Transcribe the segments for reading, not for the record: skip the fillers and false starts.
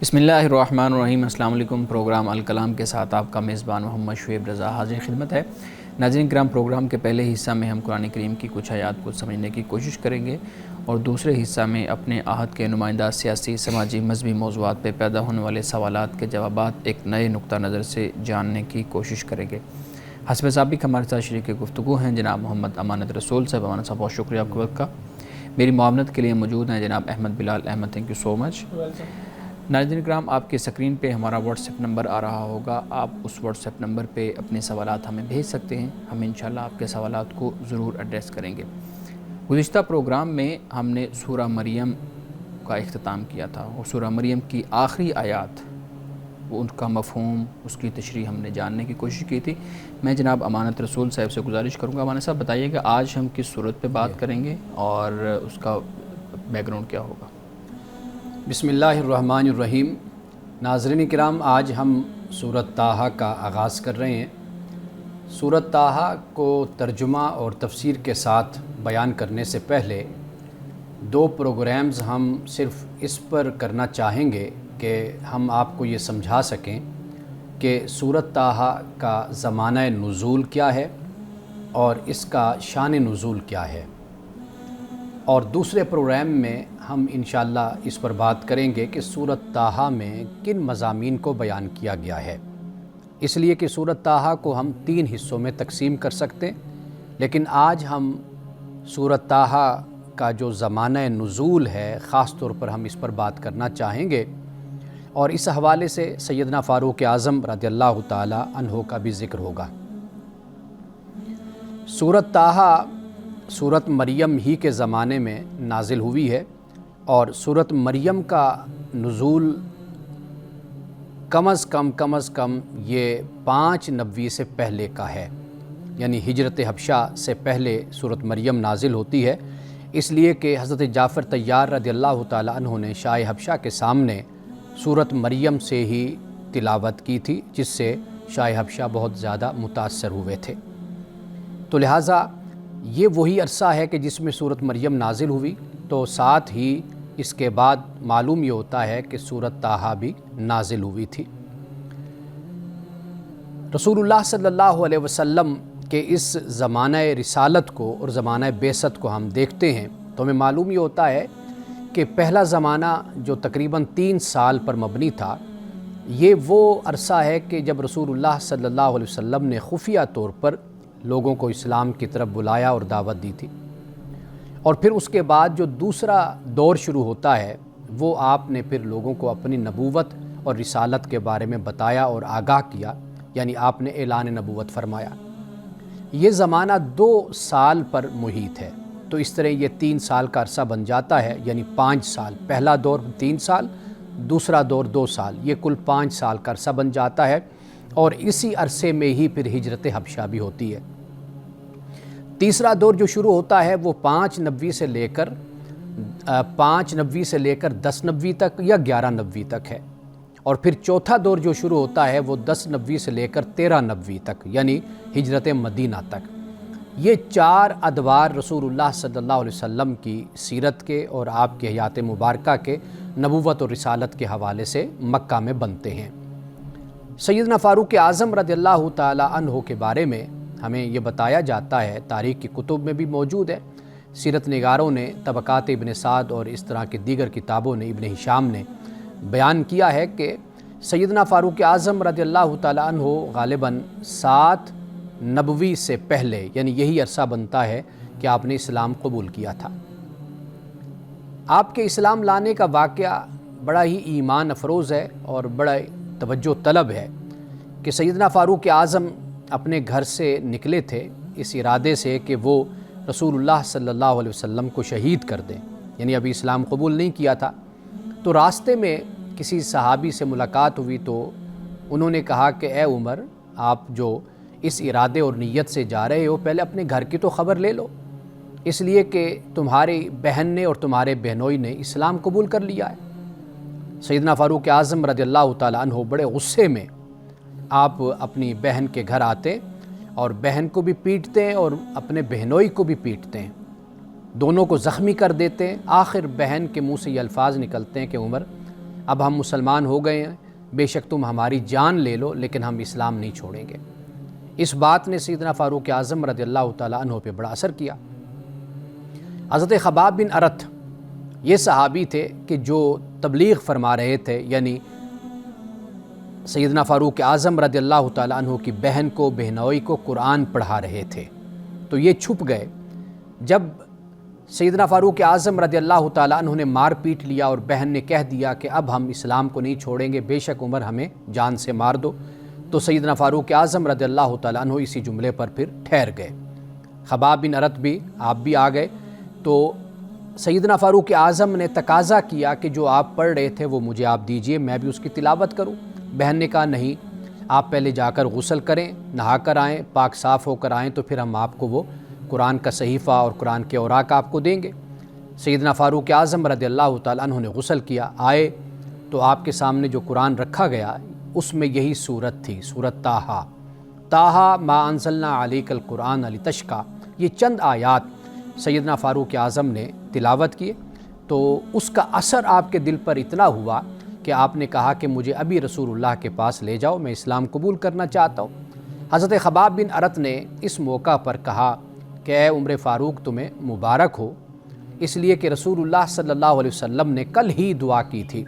بسم اللہ الرحمن الرحیم۔ السلام علیکم۔ پروگرام الکلام کے ساتھ آپ کا میزبان محمد شعیب رضا حاضر خدمت ہے۔ ناظرین کرام، پروگرام کے پہلے حصہ میں ہم قرآن کریم کی کچھ آیات کو سمجھنے کی کوشش کریں گے اور دوسرے حصہ میں اپنے عہد کے نمائندہ سیاسی، سماجی، مذہبی موضوعات پہ پیدا ہونے والے سوالات کے جوابات ایک نئے نقطہ نظر سے جاننے کی کوشش کریں گے۔ حسب سابق ہمارے ساتھ شریک گفتگو ہیں جناب محمد امانت رسول صاحب۔ امانت صاحب، بہت شکریہ آپ کے وقت کا۔ میری معاونت کے لیے موجود ہیں جناب احمد بلال احمد، تھینک یو سو مچ۔ ناظرین کرام، آپ کے سکرین پہ ہمارا واٹس ایپ نمبر آ رہا ہوگا، آپ اس واٹس ایپ نمبر پہ اپنے سوالات ہمیں بھیج سکتے ہیں، ہم انشاءاللہ آپ کے سوالات کو ضرور ایڈریس کریں گے۔ گزشتہ پروگرام میں ہم نے سورہ مریم کا اختتام کیا تھا اور سورہ مریم کی آخری آیات، وہ ان کا مفہوم، اس کی تشریح ہم نے جاننے کی کوشش کی تھی۔ میں جناب امانت رسول صاحب سے گزارش کروں گا، امانت صاحب بتائیے کہ آج ہم کس صورت پہ بات کریں گے اور اس کا بیک گراؤنڈ کیا ہوگا؟ بسم اللہ الرحمن الرحیم۔ ناظرین کرام، آج ہم سورۃ طٰہٰ کا آغاز کر رہے ہیں۔ سورۃ طٰہٰ کو ترجمہ اور تفسیر کے ساتھ بیان کرنے سے پہلے دو پروگرامز ہم صرف اس پر کرنا چاہیں گے کہ ہم آپ کو یہ سمجھا سکیں کہ سورۃ طٰہٰ کا زمانہ نزول کیا ہے اور اس کا شان نزول کیا ہے، اور دوسرے پروگرام میں ہم انشاءاللہ اس پر بات کریں گے کہ سورۃ طٰہٰ میں کن مضامین کو بیان کیا گیا ہے۔ اس لیے کہ سورۃ طٰہٰ کو ہم 3 حصوں میں تقسیم کر سکتے ہیں، لیکن آج ہم سورۃ طٰہٰ کا جو زمانہ نزول ہے خاص طور پر ہم اس پر بات کرنا چاہیں گے، اور اس حوالے سے سیدنا فاروق اعظم رضی اللہ تعالی عنہ کا بھی ذکر ہوگا۔ سورۃ طٰہٰ سورۃ مریم ہی کے زمانے میں نازل ہوئی ہے، اور سورۃ مریم کا نزول کم از کم یہ 5 نبوی سے پہلے کا ہے، یعنی ہجرت حبشہ سے پہلے سورۃ مریم نازل ہوتی ہے، اس لیے کہ حضرت جعفر طیار رضی اللہ تعالی عنہ نے شاہ حبشہ کے سامنے سورۃ مریم سے ہی تلاوت کی تھی، جس سے شاہ حبشہ بہت زیادہ متاثر ہوئے تھے۔ تو لہٰذا یہ وہی عرصہ ہے کہ جس میں سورۃ مریم نازل ہوئی، تو ساتھ ہی اس کے بعد معلوم یہ ہوتا ہے کہ سورۃ طٰہٰ بھی نازل ہوئی تھی۔ رسول اللہ صلی اللہ علیہ وسلم کے اس زمانہ رسالت کو اور زمانہ بعثت کو ہم دیکھتے ہیں تو ہمیں معلوم یہ ہوتا ہے کہ پہلا زمانہ جو تقریباً 3 سال پر مبنی تھا، یہ وہ عرصہ ہے کہ جب رسول اللہ صلی اللہ علیہ وسلم نے خفیہ طور پر لوگوں کو اسلام کی طرف بلایا اور دعوت دی تھی، اور پھر اس کے بعد جو دوسرا دور شروع ہوتا ہے وہ آپ نے پھر لوگوں کو اپنی نبوت اور رسالت کے بارے میں بتایا اور آگاہ کیا، یعنی آپ نے اعلان نبوت فرمایا۔ یہ زمانہ 2 سال پر محیط ہے، تو اس طرح یہ 3 سال کا عرصہ بن جاتا ہے، یعنی 5 سال۔ پہلا دور 3 سال، دوسرا دور 2 سال، یہ کل 5 سال کا عرصہ بن جاتا ہے، اور اسی عرصے میں ہی پھر ہجرت حبشہ بھی ہوتی ہے۔ تیسرا دور جو شروع ہوتا ہے وہ 5 نبوی سے لے کر 10 نبوی تک یا 11 نبوی تک ہے، اور پھر چوتھا دور جو شروع ہوتا ہے وہ 10 نبوی سے لے کر 13 نبوی تک، یعنی ہجرت مدینہ تک۔ یہ 4 ادوار رسول اللہ صلی اللہ علیہ وسلم کی سیرت کے اور آپ کے حیات مبارکہ کے نبوت اور رسالت کے حوالے سے مکہ میں بنتے ہیں۔ سیدنا فاروق اعظم رضی اللہ تعالی عنہ کے بارے میں ہمیں یہ بتایا جاتا ہے، تاریخ کی کتب میں بھی موجود ہے، سیرت نگاروں نے، طبقات ابن سعد اور اس طرح کی دیگر کتابوں نے، ابن ہشام نے بیان کیا ہے کہ سیدنا فاروق اعظم رضی اللہ تعالی عنہ غالباً 7 نبوی سے پہلے، یعنی یہی عرصہ بنتا ہے کہ آپ نے اسلام قبول کیا تھا۔ آپ کے اسلام لانے کا واقعہ بڑا ہی ایمان افروز ہے اور بڑا توجہ طلب ہے کہ سیدنا فاروق اعظم اپنے گھر سے نکلے تھے اس ارادے سے کہ وہ رسول اللہ صلی اللہ علیہ وسلم کو شہید کر دیں، یعنی ابھی اسلام قبول نہیں کیا تھا۔ تو راستے میں کسی صحابی سے ملاقات ہوئی تو انہوں نے کہا کہ اے عمر، آپ جو اس ارادے اور نیت سے جا رہے ہو، پہلے اپنے گھر کی تو خبر لے لو، اس لیے کہ تمہاری بہن نے اور تمہارے بہنوئی نے اسلام قبول کر لیا ہے۔ سیدنا فاروق اعظم رضی اللہ تعالیٰ عنہ بڑے غصے میں آپ اپنی بہن کے گھر آتے اور بہن کو بھی پیٹتے ہیں اور اپنے بہنوئی کو بھی پیٹتے ہیں، دونوں کو زخمی کر دیتے ہیں۔ آخر بہن کے منہ سے یہ الفاظ نکلتے ہیں کہ عمر، اب ہم مسلمان ہو گئے ہیں، بے شک تم ہماری جان لے لو لیکن ہم اسلام نہیں چھوڑیں گے۔ اس بات نے سیدنا فاروق اعظم رضی اللہ تعالیٰ عنہ پہ بڑا اثر کیا۔ حضرت خباب بن ارت یہ صحابی تھے کہ جو تبلیغ فرما رہے تھے، یعنی سیدنا فاروق اعظم رضی اللہ تعالیٰ عنہ کی بہن کو، بہنوئی کو قرآن پڑھا رہے تھے۔ تو یہ چھپ گئے۔ جب سیدنا فاروق اعظم رضی اللہ تعالیٰ عنہ نے مار پیٹ لیا اور بہن نے کہہ دیا کہ اب ہم اسلام کو نہیں چھوڑیں گے، بے شک عمر ہمیں جان سے مار دو، تو سیدنا فاروق اعظم رضی اللہ تعالیٰ عنہ اسی جملے پر پھر ٹھہر گئے۔ خباب بن ارت بھی، آپ بھی آ گئے، تو سیدنا فاروق اعظم نے تقاضا کیا کہ جو آپ پڑھ رہے تھے وہ مجھے آپ دیجئے، میں بھی اس کی تلاوت کروں۔ بہن نے کہا نہیں، آپ پہلے جا کر غسل کریں، نہا کر آئیں، پاک صاف ہو کر آئیں، تو پھر ہم آپ کو وہ قرآن کا صحیفہ اور قرآن کے اوراق آپ کو دیں گے۔ سیدنا فاروق اعظم رضی اللہ تعالیٰ عنہ نے غسل کیا، آئے تو آپ کے سامنے جو قرآن رکھا گیا اس میں یہی صورت تھی، صورت طٰہٰ، طٰہٰ ما انزلنا علیک القرآن لتشقیٰ۔ یہ چند آیات سیدنا فاروق اعظم نے تلاوت کیے تو اس کا اثر آپ کے دل پر اتنا ہوا کہ آپ نے کہا کہ مجھے ابھی رسول اللہ کے پاس لے جاؤ، میں اسلام قبول کرنا چاہتا ہوں۔ حضرت خباب بن ارت نے اس موقع پر کہا کہ اے عمر فاروق تمہیں مبارک ہو، اس لیے کہ رسول اللہ صلی اللہ علیہ وسلم نے کل ہی دعا کی تھی،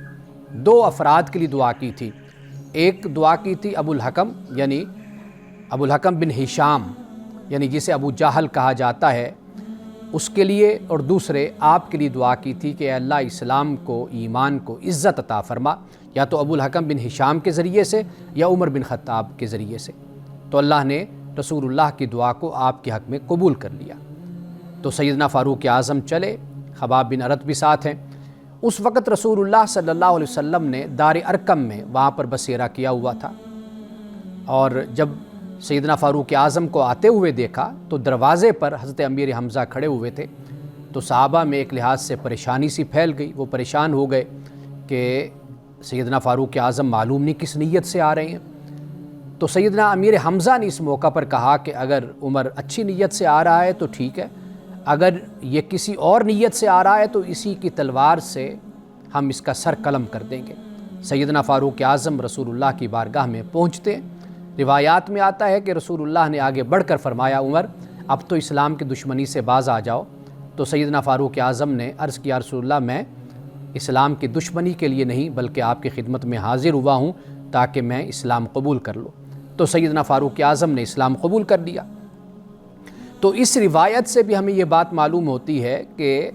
دو افراد کے لیے دعا کی تھی۔ ایک دعا کی تھی ابو الحکم، یعنی ابو الحکم بن ہشام، یعنی جسے ابو جہل کہا جاتا ہے، اس کے لیے، اور دوسرے آپ کے لیے دعا کی تھی کہ اے اللہ اسلام کو، ایمان کو عزت عطا فرما، یا تو ابو الحکم بن ہشام کے ذریعے سے یا عمر بن خطاب کے ذریعے سے۔ تو اللہ نے رسول اللہ کی دعا کو آپ کے حق میں قبول کر لیا۔ تو سیدنا فاروق اعظم چلے، خباب بن ارت بھی ساتھ ہیں۔ اس وقت رسول اللہ صلی اللہ علیہ وسلم نے دار ارقم میں وہاں پر بسیرا کیا ہوا تھا، اور جب سیدنا فاروق اعظم کو آتے ہوئے دیکھا تو دروازے پر حضرت امیر حمزہ کھڑے ہوئے تھے، تو صحابہ میں ایک لحاظ سے پریشانی سی پھیل گئی، وہ پریشان ہو گئے کہ سیدنا فاروق اعظم معلوم نہیں کس نیت سے آ رہے ہیں۔ تو سیدنا امیر حمزہ نے اس موقع پر کہا کہ اگر عمر اچھی نیت سے آ رہا ہے تو ٹھیک ہے، اگر یہ کسی اور نیت سے آ رہا ہے تو اسی کی تلوار سے ہم اس کا سر قلم کر دیں گے۔ سیدنا فاروق اعظم رسول اللہ کی بارگاہ میں پہنچتے، روایات میں آتا ہے کہ رسول اللہ نے آگے بڑھ کر فرمایا عمر اب تو اسلام کی دشمنی سے باز آ جاؤ۔ تو سیدنا فاروق اعظم نے عرض کیا رسول اللہ میں اسلام کی دشمنی کے لیے نہیں بلکہ آپ کی خدمت میں حاضر ہوا ہوں تاکہ میں اسلام قبول کر لوں۔ تو سیدنا فاروق اعظم نے اسلام قبول کر لیا۔ تو اس روایت سے بھی ہمیں یہ بات معلوم ہوتی ہے کہ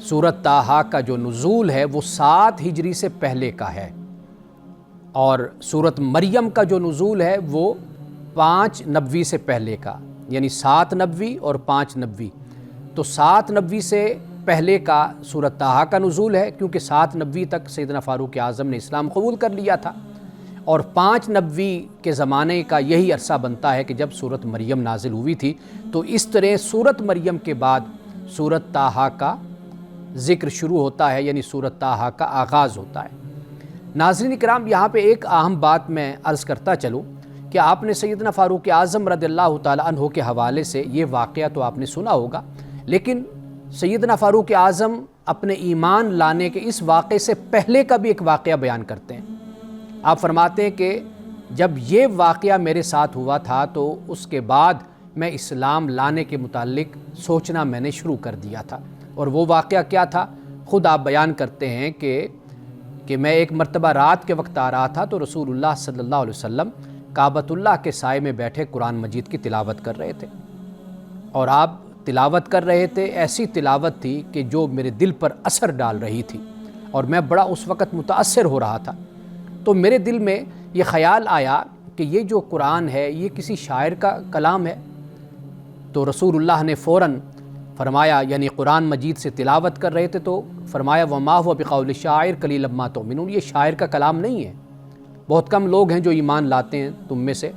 سورۃ طٰہٰ کا جو نزول ہے وہ 7 ہجری سے پہلے کا ہے، اور سورۃ مریم کا جو نزول ہے وہ 5 نبوی سے پہلے کا، یعنی 7 نبوی اور 5 نبوی۔ تو 7 نبوی سے پہلے کا سورۃ طٰہٰ کا نزول ہے، کیونکہ 7 نبوی تک سیدنا فاروق اعظم نے اسلام قبول کر لیا تھا، اور 5 نبوی کے زمانے کا یہی عرصہ بنتا ہے کہ جب سورۃ مریم نازل ہوئی تھی۔ تو اس طرح سورۃ مریم کے بعد سورۃ طٰہٰ کا ذکر شروع ہوتا ہے، یعنی سورۃ طٰہٰ کا آغاز ہوتا ہے۔ ناظرین اکرام، یہاں پہ ایک اہم بات میں عرض کرتا چلوں کہ آپ نے سیدنا فاروق اعظم رضی اللہ تعالیٰ عنہ کے حوالے سے یہ واقعہ تو آپ نے سنا ہوگا، لیکن سیدنا فاروق اعظم اپنے ایمان لانے کے اس واقعے سے پہلے کا بھی ایک واقعہ بیان کرتے ہیں۔ آپ فرماتے ہیں کہ جب یہ واقعہ میرے ساتھ ہوا تھا تو اس کے بعد میں اسلام لانے کے متعلق سوچنا میں نے شروع کر دیا تھا، اور وہ واقعہ کیا تھا خود آپ بیان کرتے ہیں کہ میں ایک مرتبہ رات کے وقت آ رہا تھا تو رسول اللہ صلی اللہ علیہ وسلم کعبۃ اللہ کے سائے میں بیٹھے قرآن مجید کی تلاوت کر رہے تھے، اور آپ تلاوت کر رہے تھے، ایسی تلاوت تھی کہ جو میرے دل پر اثر ڈال رہی تھی، اور میں بڑا اس وقت متاثر ہو رہا تھا۔ تو میرے دل میں یہ خیال آیا کہ یہ جو قرآن ہے یہ کسی شاعر کا کلام ہے۔ تو رسول اللہ نے فوراً فرمایا، یعنی قرآن مجید سے تلاوت کر رہے تھے تو فرمایا وما هو بقول شاعر قلیلا ما تؤمنون، یہ شاعر کا کلام نہیں ہے، بہت کم لوگ ہیں جو ایمان لاتے ہیں تم میں سے۔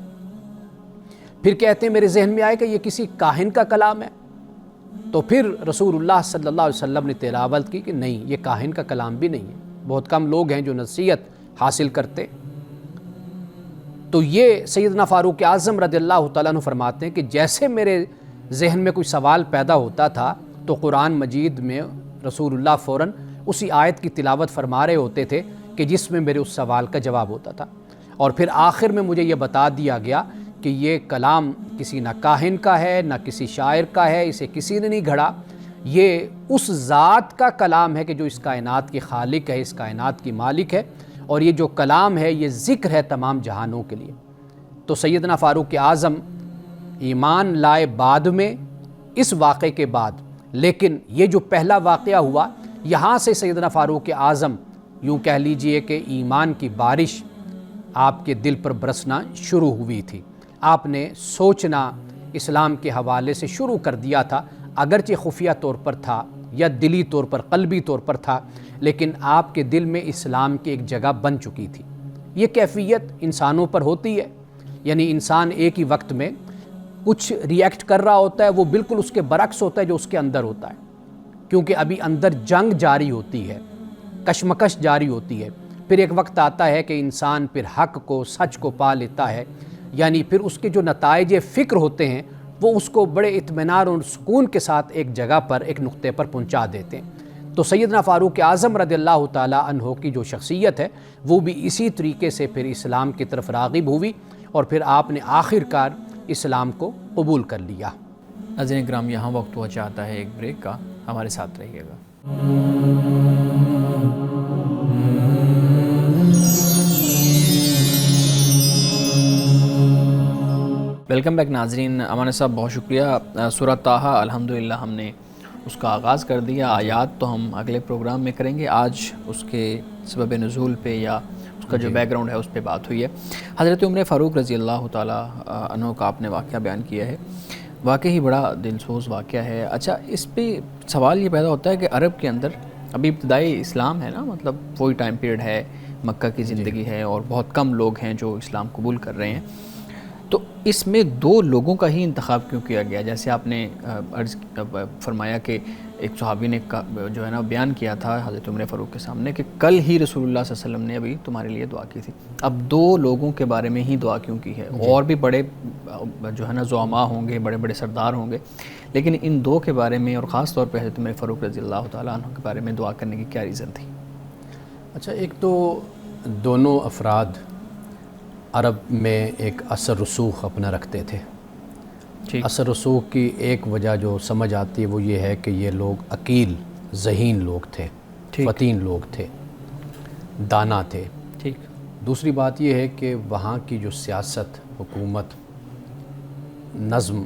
پھر کہتے ہیں میرے ذہن میں آئے کہ یہ کسی کاہن کا کلام ہے، تو پھر رسول اللہ صلی اللہ علیہ وسلم نے تلاوت کی کہ نہیں، یہ کاہن کا کلام بھی نہیں ہے، بہت کم لوگ ہیں جو نصیحت حاصل کرتے۔ تو یہ سیدنا فاروق اعظم رضی اللہ تعالیٰ عنہ فرماتے ہیں کہ جیسے میرے ذہن میں کوئی سوال پیدا ہوتا تھا تو قرآن مجید میں رسول اللہ فوراً اسی آیت کی تلاوت فرما رہے ہوتے تھے کہ جس میں میرے اس سوال کا جواب ہوتا تھا، اور پھر آخر میں مجھے یہ بتا دیا گیا کہ یہ کلام کسی نہ کاہن کا ہے نہ کسی شاعر کا ہے، اسے کسی نے نہیں گھڑا، یہ اس ذات کا کلام ہے کہ جو اس کائنات کی خالق ہے، اس کائنات کی مالک ہے، اور یہ جو کلام ہے یہ ذکر ہے تمام جہانوں کے لیے۔ تو سیدنا فاروق اعظم ایمان لائے بعد میں، اس واقعے کے بعد، لیکن یہ جو پہلا واقعہ ہوا یہاں سے سیدنا فاروق اعظم یوں کہہ لیجئے کہ ایمان کی بارش آپ کے دل پر برسنا شروع ہوئی تھی۔ آپ نے سوچنا اسلام کے حوالے سے شروع کر دیا تھا، اگرچہ خفیہ طور پر تھا یا دلی طور پر، قلبی طور پر تھا، لیکن آپ کے دل میں اسلام کی ایک جگہ بن چکی تھی۔ یہ کیفیت انسانوں پر ہوتی ہے، یعنی انسان ایک ہی وقت میں کچھ ری ایکٹ کر رہا ہوتا ہے، وہ بالکل اس کے برعکس ہوتا ہے جو اس کے اندر ہوتا ہے، کیونکہ ابھی اندر جنگ جاری ہوتی ہے، کشمکش جاری ہوتی ہے۔ پھر ایک وقت آتا ہے کہ انسان پھر حق کو، سچ کو پا لیتا ہے، یعنی پھر اس کے جو نتائج فکر ہوتے ہیں وہ اس کو بڑے اطمینان اور سکون کے ساتھ ایک جگہ پر، ایک نقطے پر پہنچا دیتے ہیں۔ تو سیدنا فاروق اعظم رضی اللہ تعالیٰ عنہ کی جو شخصیت ہے وہ بھی اسی طریقے سے پھر اسلام کی طرف راغب ہوئی، اور پھر آپ نے آخر کار اسلام کو قبول کر لیا۔ ناظرین کرام، یہاں وقت ہوا چاہتا ہے ایک بریک کا، ہمارے ساتھ رہیے گا۔ ویلکم بیک ناظرین۔ امان صاحب بہت شکریہ۔ سورہ طٰہٰ الحمدللہ ہم نے اس کا آغاز کر دیا، آیات تو ہم اگلے پروگرام میں کریں گے، آج اس کے سبب نزول پہ یا اس کا جو بیک گراؤنڈ ہے اس پہ بات ہوئی ہے۔ حضرت عمر فاروق رضی اللہ تعالیٰ عنہ کا آپ نے واقعہ بیان کیا ہے، واقعی بڑا دلسوز واقعہ ہے۔ اچھا، اس پہ سوال یہ پیدا ہوتا ہے کہ عرب کے اندر ابھی ابتدائی اسلام ہے نا، مطلب وہی ٹائم پیریڈ ہے، مکہ کی زندگی ہے اور بہت کم لوگ ہیں جو اسلام قبول کر رہے ہیں، تو اس میں دو لوگوں کا ہی انتخاب کیوں کیا گیا؟ جیسے آپ نے عرض فرمایا کہ ایک صحابی نے جو ہے نا بیان کیا تھا حضرت عمر فاروق کے سامنے کہ کل ہی رسول اللہ صلی اللہ علیہ وسلم نے ابھی تمہارے لیے دعا کی تھی، اب دو لوگوں کے بارے میں ہی دعا کیوں کی ہے؟ اور بھی بڑے جو ہے نا زعماء ہوں گے، بڑے بڑے سردار ہوں گے، لیکن ان دو کے بارے میں اور خاص طور پہ حضرت عمر فاروق رضی اللہ تعالیٰ عنہ کے بارے میں دعا کرنے کی کیا ریزن تھی؟ اچھا، ایک تو دونوں افراد عرب میں ایک اثر رسوخ اپنا رکھتے تھے۔ اثر رسوخ کی ایک وجہ جو سمجھ آتی ہے وہ یہ ہے کہ یہ لوگ عقیل ذہین لوگ تھے، فطین لوگ تھے، دانا تھے۔ دوسری بات یہ ہے کہ وہاں کی جو سیاست، حکومت، نظم،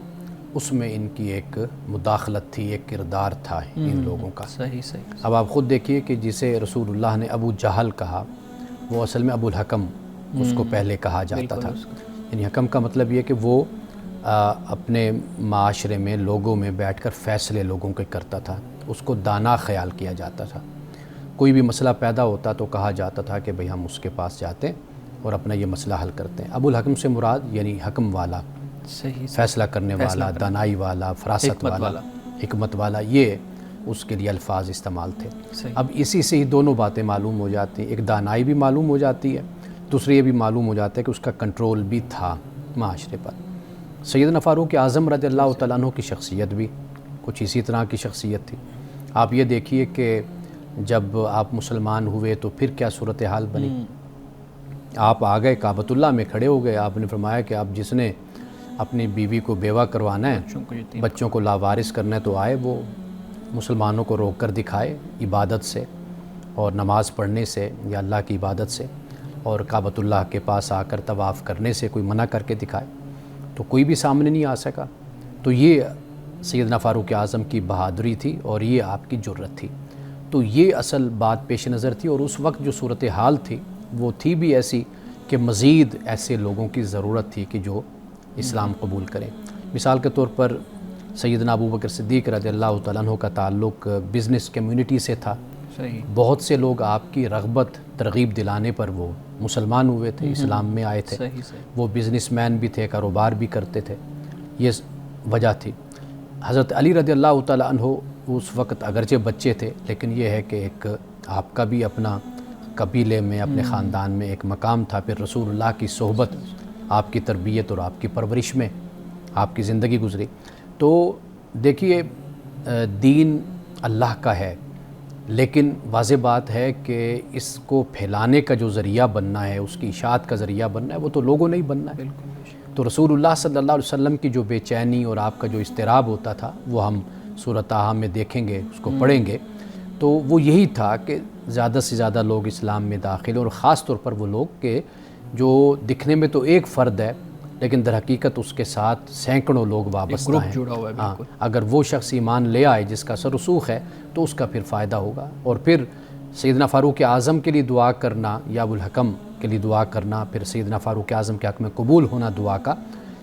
اس میں ان کی ایک مداخلت تھی، ایک کردار تھا ان لوگوں کا۔ صحیح۔ اب آپ خود دیکھیے کہ جسے رسول اللہ نے ابو جہل کہا وہ اصل میں ابو الحکم اس کو پہلے کہا جاتا تھا، یعنی حکم کا مطلب یہ کہ وہ اپنے معاشرے میں لوگوں میں بیٹھ کر فیصلے لوگوں کے کرتا تھا، اس کو دانا خیال کیا جاتا تھا۔ کوئی بھی مسئلہ پیدا ہوتا تو کہا جاتا تھا کہ بھئی ہم اس کے پاس جاتے ہیں اور اپنا یہ مسئلہ حل کرتے ہیں۔ ابو الحکم سے مراد یعنی حکم والا، فیصلہ کرنے والا، دانائی والا، فراست والا، حکمت والا، یہ اس کے لیے الفاظ استعمال تھے۔ اب اسی سے ہی دونوں باتیں معلوم ہو جاتی ہیں، ایک دانائی بھی معلوم ہو جاتی ہے، دوسری یہ بھی معلوم ہو جاتا ہے کہ اس کا کنٹرول بھی تھا معاشرے پر۔ سیدنا فاروق اعظم رضی اللہ تعالیٰ عنہ کی شخصیت بھی کچھ اسی طرح کی شخصیت تھی۔ آپ یہ دیکھیے کہ جب آپ مسلمان ہوئے تو پھر کیا صورتحال بنی۔ آپ آ گئے کعبۃ اللہ میں کھڑے ہو گئے، آپ نے فرمایا کہ آپ جس نے اپنی بیوی کو بیوہ کروانا ہے، بچوں کو لاوارث کرنا ہے، تو آئے وہ مسلمانوں کو روک کر دکھائے عبادت سے اور نماز پڑھنے سے یا اللہ کی عبادت سے، اور کعبۃ اللہ کے پاس آ کر طواف کرنے سے کوئی منع کر کے دکھائے، تو کوئی بھی سامنے نہیں آ سکا۔ تو یہ سیدنا فاروق اعظم کی بہادری تھی اور یہ آپ کی جرت تھی۔ تو یہ اصل بات پیش نظر تھی، اور اس وقت جو صورتحال تھی وہ تھی بھی ایسی کہ مزید ایسے لوگوں کی ضرورت تھی کہ جو اسلام قبول کریں۔ مثال کے طور پر سیدنا ابو بکر صدیق رضی اللہ تعالیٰ عنہ کا تعلق بزنس کمیونٹی سے تھا۔ بہت سے لوگ آپ کی رغبت ترغیب دلانے پر وہ مسلمان ہوئے تھے، اسلام میں آئے تھے۔ وہ بزنس مین بھی تھے، کاروبار بھی کرتے تھے، یہ وجہ تھی۔ حضرت علی رضی اللہ تعالیٰ عنہ اس وقت اگرچہ بچے تھے، لیکن یہ ہے کہ ایک آپ کا بھی اپنا قبیلے میں، اپنے خاندان میں ایک مقام تھا۔ پھر رسول اللہ کی صحبت، آپ کی تربیت اور آپ کی پرورش میں آپ کی زندگی گزری۔ تو دیکھیے دین اللہ کا ہے، لیکن واضح بات ہے کہ اس کو پھیلانے کا جو ذریعہ بننا ہے، اس کی اشاعت کا ذریعہ بننا ہے، وہ تو لوگوں نے ہی بننا ہے۔ تو رسول اللہ صلی اللہ علیہ وسلم کی جو بے چینی اور آپ کا جو اضطراب ہوتا تھا وہ ہم سورۃ طٰہٰ میں دیکھیں گے، اس کو پڑھیں گے، تو وہ یہی تھا کہ زیادہ سے زیادہ لوگ اسلام میں داخل اور خاص طور پر وہ لوگ کہ جو دکھنے میں تو ایک فرد ہے لیکن در حقیقت اس کے ساتھ سینکڑوں لوگ وابستہ ہیں۔ جڑا ہوا ہے بالکل۔ اگر وہ شخص ایمان لے آئے جس کا سر رسوخ ہے تو اس کا پھر فائدہ ہوگا۔ اور پھر سیدنا فاروق اعظم کے لیے دعا کرنا یا ابوالحکم کے لیے دعا کرنا، پھر سیدنا فاروق اعظم کے حق میں قبول ہونا دعا کا،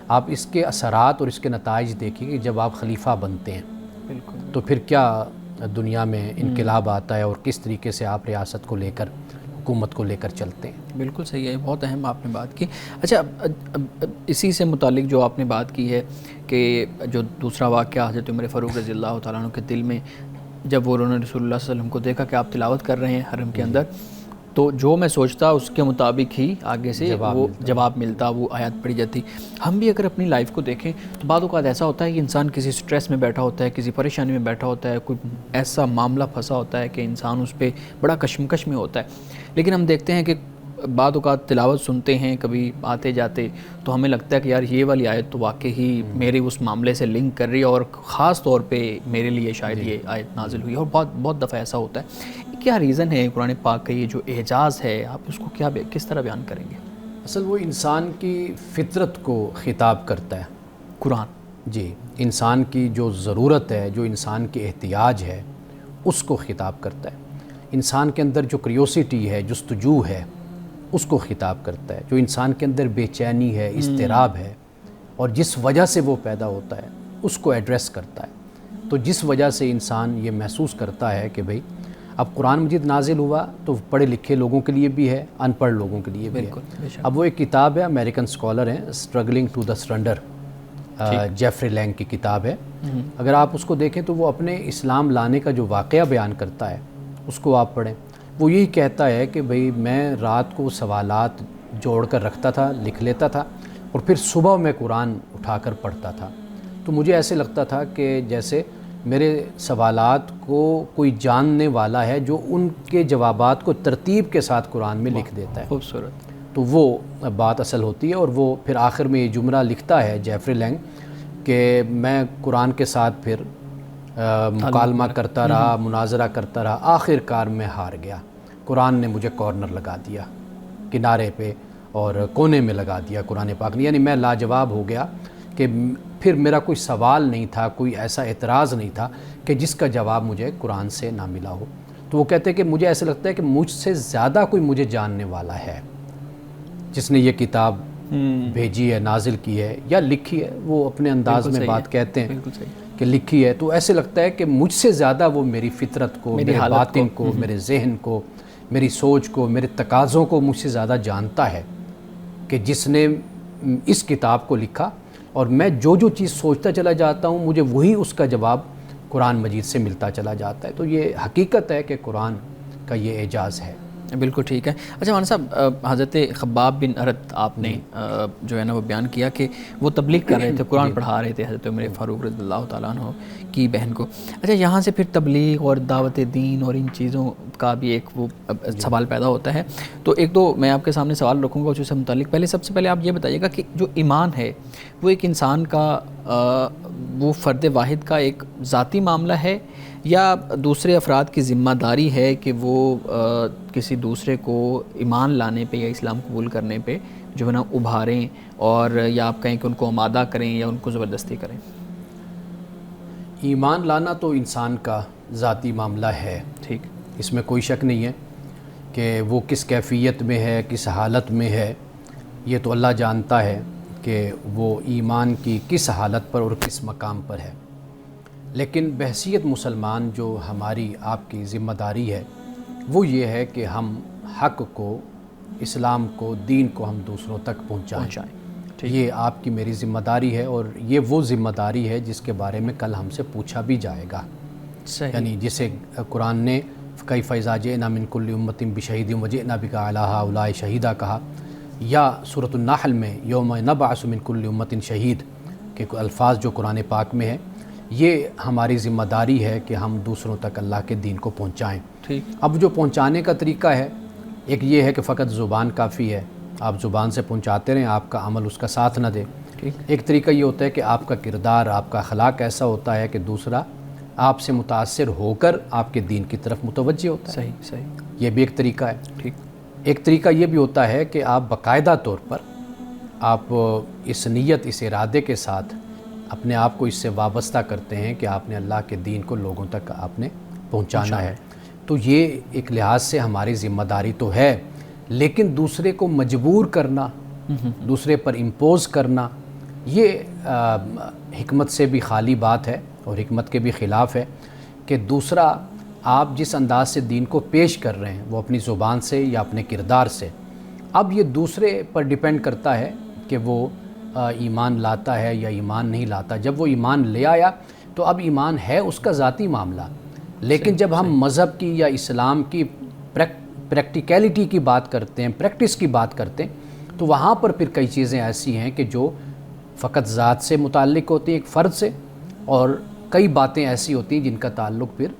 آپ اس کے اثرات اور اس کے نتائج دیکھیں کہ جب آپ خلیفہ بنتے ہیں بالکل تو پھر کیا دنیا میں انقلاب آتا ہے اور کس طریقے سے آپ ریاست کو لے کر، حکومت کو لے کر چلتے ہیں۔ بالکل صحیح ہے، بہت اہم آپ نے بات کی۔ اچھا، اسی سے متعلق جو آپ نے بات کی ہے کہ جو دوسرا واقعہ حضرت عمر فاروق رضی اللہ تعالیٰ عنہ کے دل میں جب وہ انہوں نے رسول اللہ صلی اللہ علیہ وسلم کو دیکھا کہ آپ تلاوت کر رہے ہیں حرم کے اندر، تو جو میں سوچتا اس کے مطابق ہی آگے سے وہ جواب ملتا، وہ آیات پڑھی جاتی۔ ہم بھی اگر اپنی لائف کو دیکھیں تو بعض اوقات ایسا ہوتا ہے کہ انسان کسی سٹریس میں بیٹھا ہوتا ہے، کسی پریشانی میں بیٹھا ہوتا ہے، کوئی ایسا معاملہ پھنسا ہوتا ہے کہ انسان اس پہ بڑا کشمکش میں ہوتا ہے، لیکن ہم دیکھتے ہیں کہ بعض اوقات تلاوت سنتے ہیں کبھی آتے جاتے تو ہمیں لگتا ہے کہ یار یہ والی آیت تو واقعی ہی میرے اس معاملے سے لنک کر رہی ہے اور خاص طور پہ میرے لیے شاید یہ آیت نازل ہوئی ہے، اور بہت دفعہ ایسا ہوتا ہے۔ کیا ریزن ہے قرآن پاک کا یہ جو اعجاز ہے، آپ اس کو کس طرح بیان کریں گے؟ اصل وہ انسان کی فطرت کو خطاب کرتا ہے قرآن، جی، انسان کی جو ضرورت ہے، جو انسان کی احتیاج ہے، اس کو خطاب کرتا ہے۔ انسان کے اندر جو کریوسٹی ہے، جستجو ہے، اس کو خطاب کرتا ہے۔ جو انسان کے اندر بے چینی ہے، اضطراب ہے، اور جس وجہ سے وہ پیدا ہوتا ہے اس کو ایڈریس کرتا ہے۔ تو جس وجہ سے انسان یہ محسوس کرتا ہے کہ بھئی اب قرآن مجید نازل ہوا تو پڑھے لکھے لوگوں کے لیے بھی ہے، ان پڑھ لوگوں کے لیے بھی ہے۔ اب وہ ایک کتاب ہے، امریکن اسکالر ہیں، struggling to the surrender, Jeffrey Lang کی کتاب ہے۔ اگر آپ اس کو دیکھیں تو وہ اپنے اسلام لانے کا جو واقعہ بیان کرتا ہے اس کو آپ پڑھیں۔ وہ یہی کہتا ہے کہ بھئی میں رات کو سوالات جوڑ کر رکھتا تھا، لکھ لیتا تھا، اور پھر صبح میں قرآن اٹھا کر پڑھتا تھا۔ تو مجھے ایسے لگتا تھا کہ جیسے میرے سوالات کو کوئی جاننے والا ہے جو ان کے جوابات کو ترتیب کے ساتھ قرآن میں لکھ دیتا ہے۔ خوبصورت۔ تو وہ بات اصل ہوتی ہے، اور وہ پھر آخر میں یہ جملہ لکھتا ہے جیفری لینگ کہ میں قرآن کے ساتھ پھر مکالمہ کرتا رہا، مناظرہ کرتا رہا، آخر کار میں ہار گیا۔ قرآن نے مجھے کارنر لگا دیا، کنارے پہ اور کونے میں لگا دیا قرآن پاک نے، یعنی میں لاجواب ہو گیا کہ پھر میرا کوئی سوال نہیں تھا، کوئی ایسا اعتراض نہیں تھا کہ جس کا جواب مجھے قرآن سے نہ ملا ہو۔ تو وہ کہتے ہیں کہ مجھے ایسا لگتا ہے کہ مجھ سے زیادہ کوئی مجھے جاننے والا ہے جس نے یہ کتاب بھیجی ہے، نازل کی ہے یا لکھی ہے۔ وہ اپنے انداز میں بات کہتے ہیں کہ لکھی ہے، تو ایسے لگتا ہے کہ مجھ سے زیادہ وہ میری فطرت کو، میرے باطن کو، میرے ذہن کو، میری سوچ کو، میرے تقاضوں کو مجھ سے زیادہ جانتا ہے کہ جس نے اس کتاب کو لکھا، اور میں جو چیز سوچتا چلا جاتا ہوں مجھے وہی اس کا جواب قرآن مجید سے ملتا چلا جاتا ہے۔ تو یہ حقیقت ہے کہ قرآن کا یہ اعجاز ہے۔ بالکل ٹھیک ہے۔ اچھا مولانا صاحب، حضرت خباب بن ارت آپ نے جو ہے نا وہ بیان کیا کہ وہ تبلیغ کر رہے تھے، قرآن پڑھا رہے تھے حضرت عمر فاروق رضی اللہ تعالیٰ عنہ کی بہن کو۔ اچھا، یہاں سے پھر تبلیغ اور دعوت دین اور ان چیزوں کا بھی ایک وہ سوال پیدا ہوتا ہے۔ تو ایک دو میں آپ کے سامنے سوال رکھوں گا اس سے متعلق۔ پہلے سب سے پہلے آپ یہ بتائیے گا کہ جو ایمان ہے وہ ایک انسان کا وہ فرد واحد کا ایک ذاتی معاملہ ہے یا دوسرے افراد کی ذمہ داری ہے کہ وہ کسی دوسرے کو ایمان لانے پہ یا اسلام قبول کرنے پہ جو ہے نا ابھاریں، اور یا آپ کہیں کہ ان کو آمادہ کریں یا ان کو زبردستی کریں؟ ایمان لانا تو انسان کا ذاتی معاملہ ہے، ٹھیک، اس میں کوئی شک نہیں ہے کہ وہ کس کیفیت میں ہے، کس حالت میں ہے، یہ تو اللہ جانتا ہے کہ وہ ایمان کی کس حالت پر اور کس مقام پر ہے۔ لیکن بحیثیت مسلمان جو ہماری آپ کی ذمہ داری ہے وہ یہ ہے کہ ہم حق کو، اسلام کو، دین کو ہم دوسروں تک پہنچائیں۔ یہ آپ کی میری ذمہ داری ہے، اور یہ وہ ذمہ داری ہے جس کے بارے میں کل ہم سے پوچھا بھی جائے گا۔ یعنی جسے قرآن نے کیف اذا جئنا من کل امۃ بشہید وجئنا بک علی ہؤلاء شہیدا کہا، یا سورۃ النحل میں یوم نبعث من کل امۃ شہید کے الفاظ جو قرآن پاک میں ہے یہ ہماری ذمہ داری ہے کہ ہم دوسروں تک اللہ کے دین کو پہنچائیں۔ ٹھیک۔ اب جو پہنچانے کا طریقہ ہے، ایک یہ ہے کہ فقط زبان کافی ہے، آپ زبان سے پہنچاتے رہیں، آپ کا عمل اس کا ساتھ نہ دے۔ ایک طریقہ یہ ہوتا ہے کہ آپ کا کردار، آپ کا اخلاق ایسا ہوتا ہے کہ دوسرا آپ سے متاثر ہو کر آپ کے دین کی طرف متوجہ ہوتا ہے۔ صحیح صحیح، یہ بھی ایک طریقہ ہے۔ ٹھیک۔ ایک طریقہ یہ بھی ہوتا ہے کہ آپ باقاعدہ طور پر آپ اس نیت، اس ارادے کے ساتھ اپنے آپ کو اس سے وابستہ کرتے ہیں کہ آپ نے اللہ کے دین کو لوگوں تک آپ نے پہنچانا ہے۔ تو یہ ایک لحاظ سے ہماری ذمہ داری تو ہے، لیکن دوسرے کو مجبور کرنا، دوسرے پر امپوز کرنا، یہ حکمت سے بھی خالی بات ہے اور حکمت کے بھی خلاف ہے کہ دوسرا آپ جس انداز سے دین کو پیش کر رہے ہیں وہ اپنی زبان سے یا اپنے کردار سے، اب یہ دوسرے پر ڈیپینڈ کرتا ہے کہ وہ ایمان لاتا ہے یا ایمان نہیں لاتا۔ جب وہ ایمان لے آیا تو اب ایمان ہے اس کا ذاتی معاملہ، لیکن جب ہم مذہب کی یا اسلام کی پریکٹیکیلٹی کی بات کرتے ہیں، پریکٹس کی بات کرتے ہیں، تو وہاں پر پھر کئی چیزیں ایسی ہیں کہ جو فقط ذات سے متعلق ہوتی ہیں، ایک فرد سے، اور کئی باتیں ایسی ہوتی ہیں جن کا تعلق پھر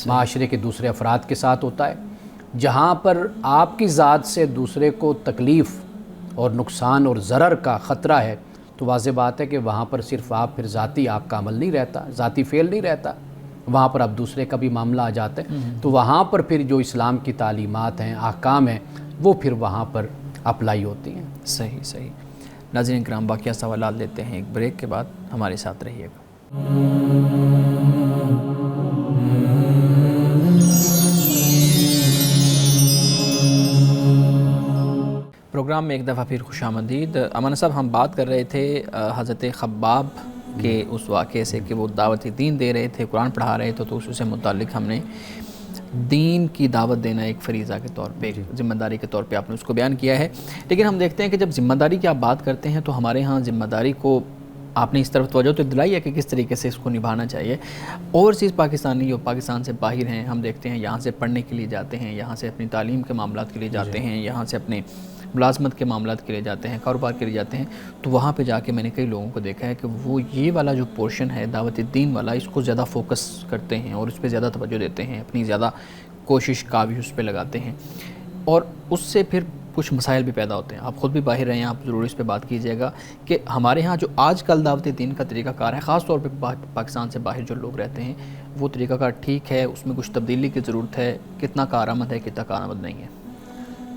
معاشرے کے دوسرے افراد کے ساتھ ہوتا ہے۔ جہاں پر آپ کی ذات سے دوسرے کو تکلیف اور نقصان اور ضرر کا خطرہ ہے تو واضح بات ہے کہ وہاں پر صرف آپ پھر ذاتی آپ کا عمل نہیں رہتا، ذاتی فعل نہیں رہتا، وہاں پر اب دوسرے کا بھی معاملہ آ جاتا ہے۔ تو وہاں پر پھر جو اسلام کی تعلیمات ہیں، احکام ہیں، وہ پھر وہاں پر اپلائی ہوتی ہیں۔ صحیح صحیح۔ ناظرین کرام، باقی سوالات لیتے ہیں ایک بریک کے بعد، ہمارے ساتھ رہیے گا۔ پروگرام میں ایک دفعہ پھر خوش آمدید۔ امن صاحب، ہم بات کر رہے تھے حضرت خباب کے اس واقعے سے کہ وہ دعوت دین دے رہے تھے، قرآن پڑھا رہے تھے، تو اس سے متعلق ہم نے دین کی دعوت دینا ایک فریضہ کے طور پہ، ذمہ داری کے طور پہ آپ نے اس کو بیان کیا ہے۔ لیکن ہم دیکھتے ہیں کہ جب ذمہ داری کی آپ بات کرتے ہیں تو ہمارے ہاں ذمہ داری کو آپ نے اس طرف توجہ تو دلائی ہے کہ کس طریقے سے اس کو نبھانا چاہیے۔ اوورسیز پاکستانی جو پاکستان سے باہر ہیں، ہم دیکھتے ہیں یہاں سے پڑھنے کے لیے جاتے ہیں، یہاں سے اپنی تعلیم کے معاملات کے لیے جاتے ہیں، یہاں سے اپنے ملازمت کے معاملات کے لیے جاتے ہیں، کاروبار کے لیے جاتے ہیں، تو وہاں پہ جا کے میں نے کئی لوگوں کو دیکھا ہے کہ وہ یہ والا جو پورشن ہے دعوت دین والا، اس کو زیادہ فوکس کرتے ہیں اور اس پہ زیادہ توجہ دیتے ہیں، اپنی زیادہ کوشش کاوش اس پہ لگاتے ہیں، اور اس سے پھر کچھ مسائل بھی پیدا ہوتے ہیں۔ آپ خود بھی باہر رہے ہیں، آپ ضرور اس پہ بات کیجیے گا کہ ہمارے ہاں جو آج کل دعوت دین کا طریقہ کار ہے، خاص طور پہ پاکستان سے باہر جو لوگ رہتے ہیں، وہ طریقہ کار ٹھیک ہے، اس میں کچھ تبدیلی کی ضرورت ہے، کتنا کارآمد ہے، کتنا کارآمد نہیں ہے؟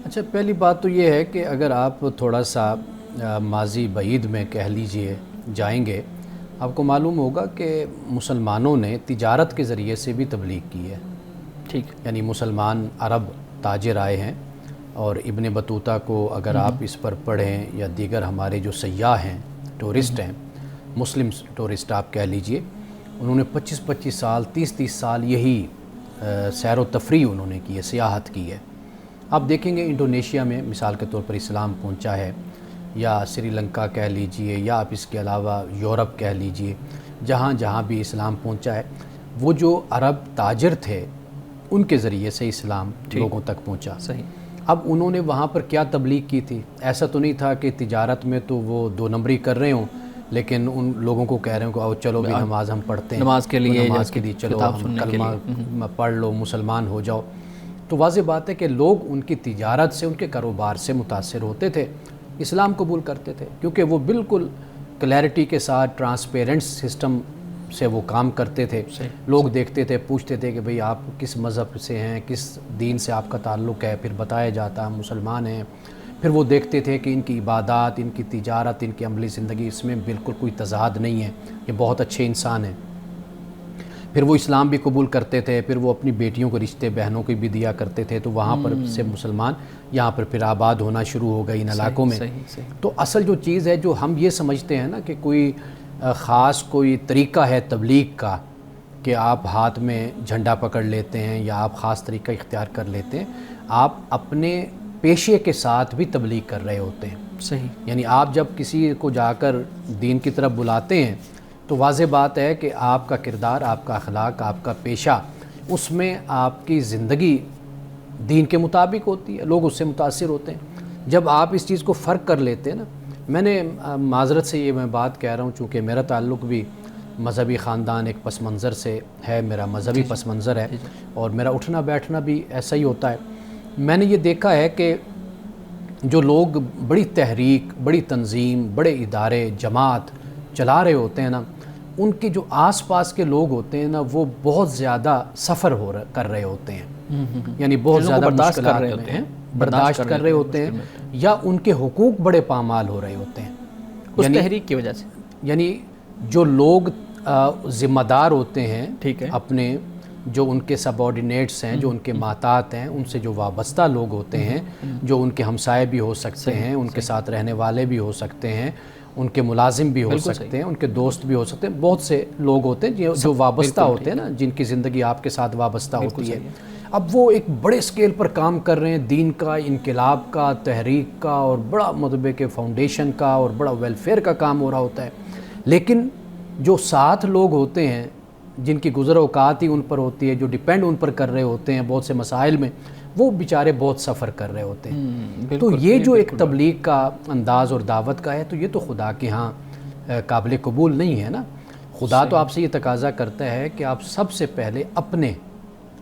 اچھا، پہلی بات تو یہ ہے کہ اگر آپ تھوڑا سا ماضی بعید میں کہہ لیجئے جائیں گے، آپ کو معلوم ہوگا کہ مسلمانوں نے تجارت کے ذریعے سے بھی تبلیغ کی ہے۔ ٹھیک، یعنی مسلمان عرب تاجر آئے ہیں، اور ابن بطوطہ کو اگر آپ اس پر پڑھیں یا دیگر ہمارے جو سیاح ہیں، ٹورسٹ ہیں، مسلم ٹورسٹ آپ کہہ لیجئے، انہوں نے 25 سال 30 سال یہی سیر و تفریح انہوں نے کی ہے، سیاحت کی ہے۔ آپ دیکھیں گے انڈونیشیا میں مثال کے طور پر اسلام پہنچا ہے، یا سری لنکا کہہ لیجئے، یا آپ اس کے علاوہ یورپ کہہ لیجئے، جہاں جہاں بھی اسلام پہنچا ہے، وہ جو عرب تاجر تھے ان کے ذریعے سے اسلام لوگوں تک پہنچا۔ صحیح۔ اب انہوں نے وہاں پر کیا تبلیغ کی تھی؟ ایسا تو نہیں تھا کہ تجارت میں تو وہ 2 نمبری کر رہے ہوں، لیکن ان لوگوں کو کہہ رہے ہوں کہ آؤ چلو بھی نماز ہم پڑھتے ہیں، نماز کے لیے چلو ہم کلمہ پڑھ لو، مسلمان ہو جاؤ۔ تو واضح بات ہے کہ لوگ ان کی تجارت سے، ان کے کاروبار سے متاثر ہوتے تھے، اسلام قبول کرتے تھے، کیونکہ وہ بالکل کلیئرٹی کے ساتھ ٹرانسپیرنٹ سسٹم سے وہ کام کرتے تھے۔ لوگ دیکھتے تھے، پوچھتے تھے کہ بھئی آپ کس مذہب سے ہیں، کس دین سے آپ کا تعلق ہے، پھر بتایا جاتا ہم مسلمان ہیں۔ پھر وہ دیکھتے تھے کہ ان کی عبادات، ان کی تجارت، ان کی عملی زندگی، اس میں بالکل کوئی تضاد نہیں ہے، یہ بہت اچھے انسان ہیں۔ پھر وہ اسلام بھی قبول کرتے تھے، پھر وہ اپنی بیٹیوں کو رشتے بہنوں کی بھی دیا کرتے تھے، تو وہاں پر سے مسلمان یہاں پر پھر آباد ہونا شروع ہو گئی ان علاقوں میں۔ تو اصل جو چیز ہے، جو ہم یہ سمجھتے ہیں نا کہ کوئی خاص کوئی طریقہ ہے تبلیغ کا کہ آپ ہاتھ میں جھنڈا پکڑ لیتے ہیں یا آپ خاص طریقہ اختیار کر لیتے ہیں، آپ اپنے پیشے کے ساتھ بھی تبلیغ کر رہے ہوتے ہیں۔ صحیح۔ یعنی آپ جب کسی کو جا کر دین کی طرف بلاتے ہیں تو واضح بات ہے کہ آپ کا کردار، آپ کا اخلاق، آپ کا پیشہ، اس میں آپ کی زندگی دین کے مطابق ہوتی ہے، لوگ اس سے متاثر ہوتے ہیں۔ جب آپ اس چیز کو فرق کر لیتے ہیں نا، میں نے معذرت سے یہ میں بات کہہ رہا ہوں چونکہ میرا تعلق بھی مذہبی خاندان ایک پس منظر سے ہے، میرا مذہبی پس منظر ہے، اور میرا اٹھنا بیٹھنا بھی ایسا ہی ہوتا ہے۔ میں نے یہ دیکھا ہے کہ جو لوگ بڑی تحریک، بڑی تنظیم، بڑے ادارے، جماعت چلا رہے ہوتے ہیں نا، ان کے جو آس پاس کے لوگ ہوتے ہیں نا، وہ بہت زیادہ سفر کر رہے ہوتے ہیں، یعنی بہت زیادہ مشکلات میں ہیں، برداشت کر رہے ہوتے ہیں، یا ان کے حقوق بڑے پامال ہو رہے ہوتے ہیں اس تحریک کی وجہ سے۔ یعنی جو لوگ ذمہ دار ہوتے ہیں ٹھیک ہے، اپنے، جو ان کے سب آرڈینیٹس ہیں، جو ان کے ماتحت ہیں، ان سے جو وابستہ لوگ ہوتے ہیں، جو ان کے ہمسائے بھی ہو سکتے ہیں، ان کے ساتھ رہنے والے بھی ہو سکتے ہیں، ان کے ملازم بھی ہو سکتے ہیں، ان کے دوست بھی ہو سکتے ہیں، بہت سے لوگ ہوتے ہیں جو وابستہ ہوتے ہیں نا، جن کی زندگی آپ کے ساتھ وابستہ ہوتی ہے۔ اب وہ ایک بڑے اسکیل پر کام کر رہے ہیں، دین کا، انقلاب کا، تحریک کا، اور بڑا مطلب کہ فاؤنڈیشن کا اور بڑا ویلفیئر کا کام ہو رہا ہوتا ہے، لیکن جو ساتھ لوگ ہوتے ہیں جن کی گزر اوقات ہی ان پر ہوتی ہے، جو ڈیپینڈ ان پر کر رہے ہوتے ہیں بہت سے مسائل میں، وہ بیچارے بہت سفر کر رہے ہوتے ہیں۔ تو یہ جو ایک تبلیغ کا انداز اور دعوت کا ہے، تو یہ تو خدا کے ہاں قابل قبول نہیں ہے نا۔ خدا تو آپ سے یہ تقاضا کرتا ہے کہ آپ سب سے پہلے اپنے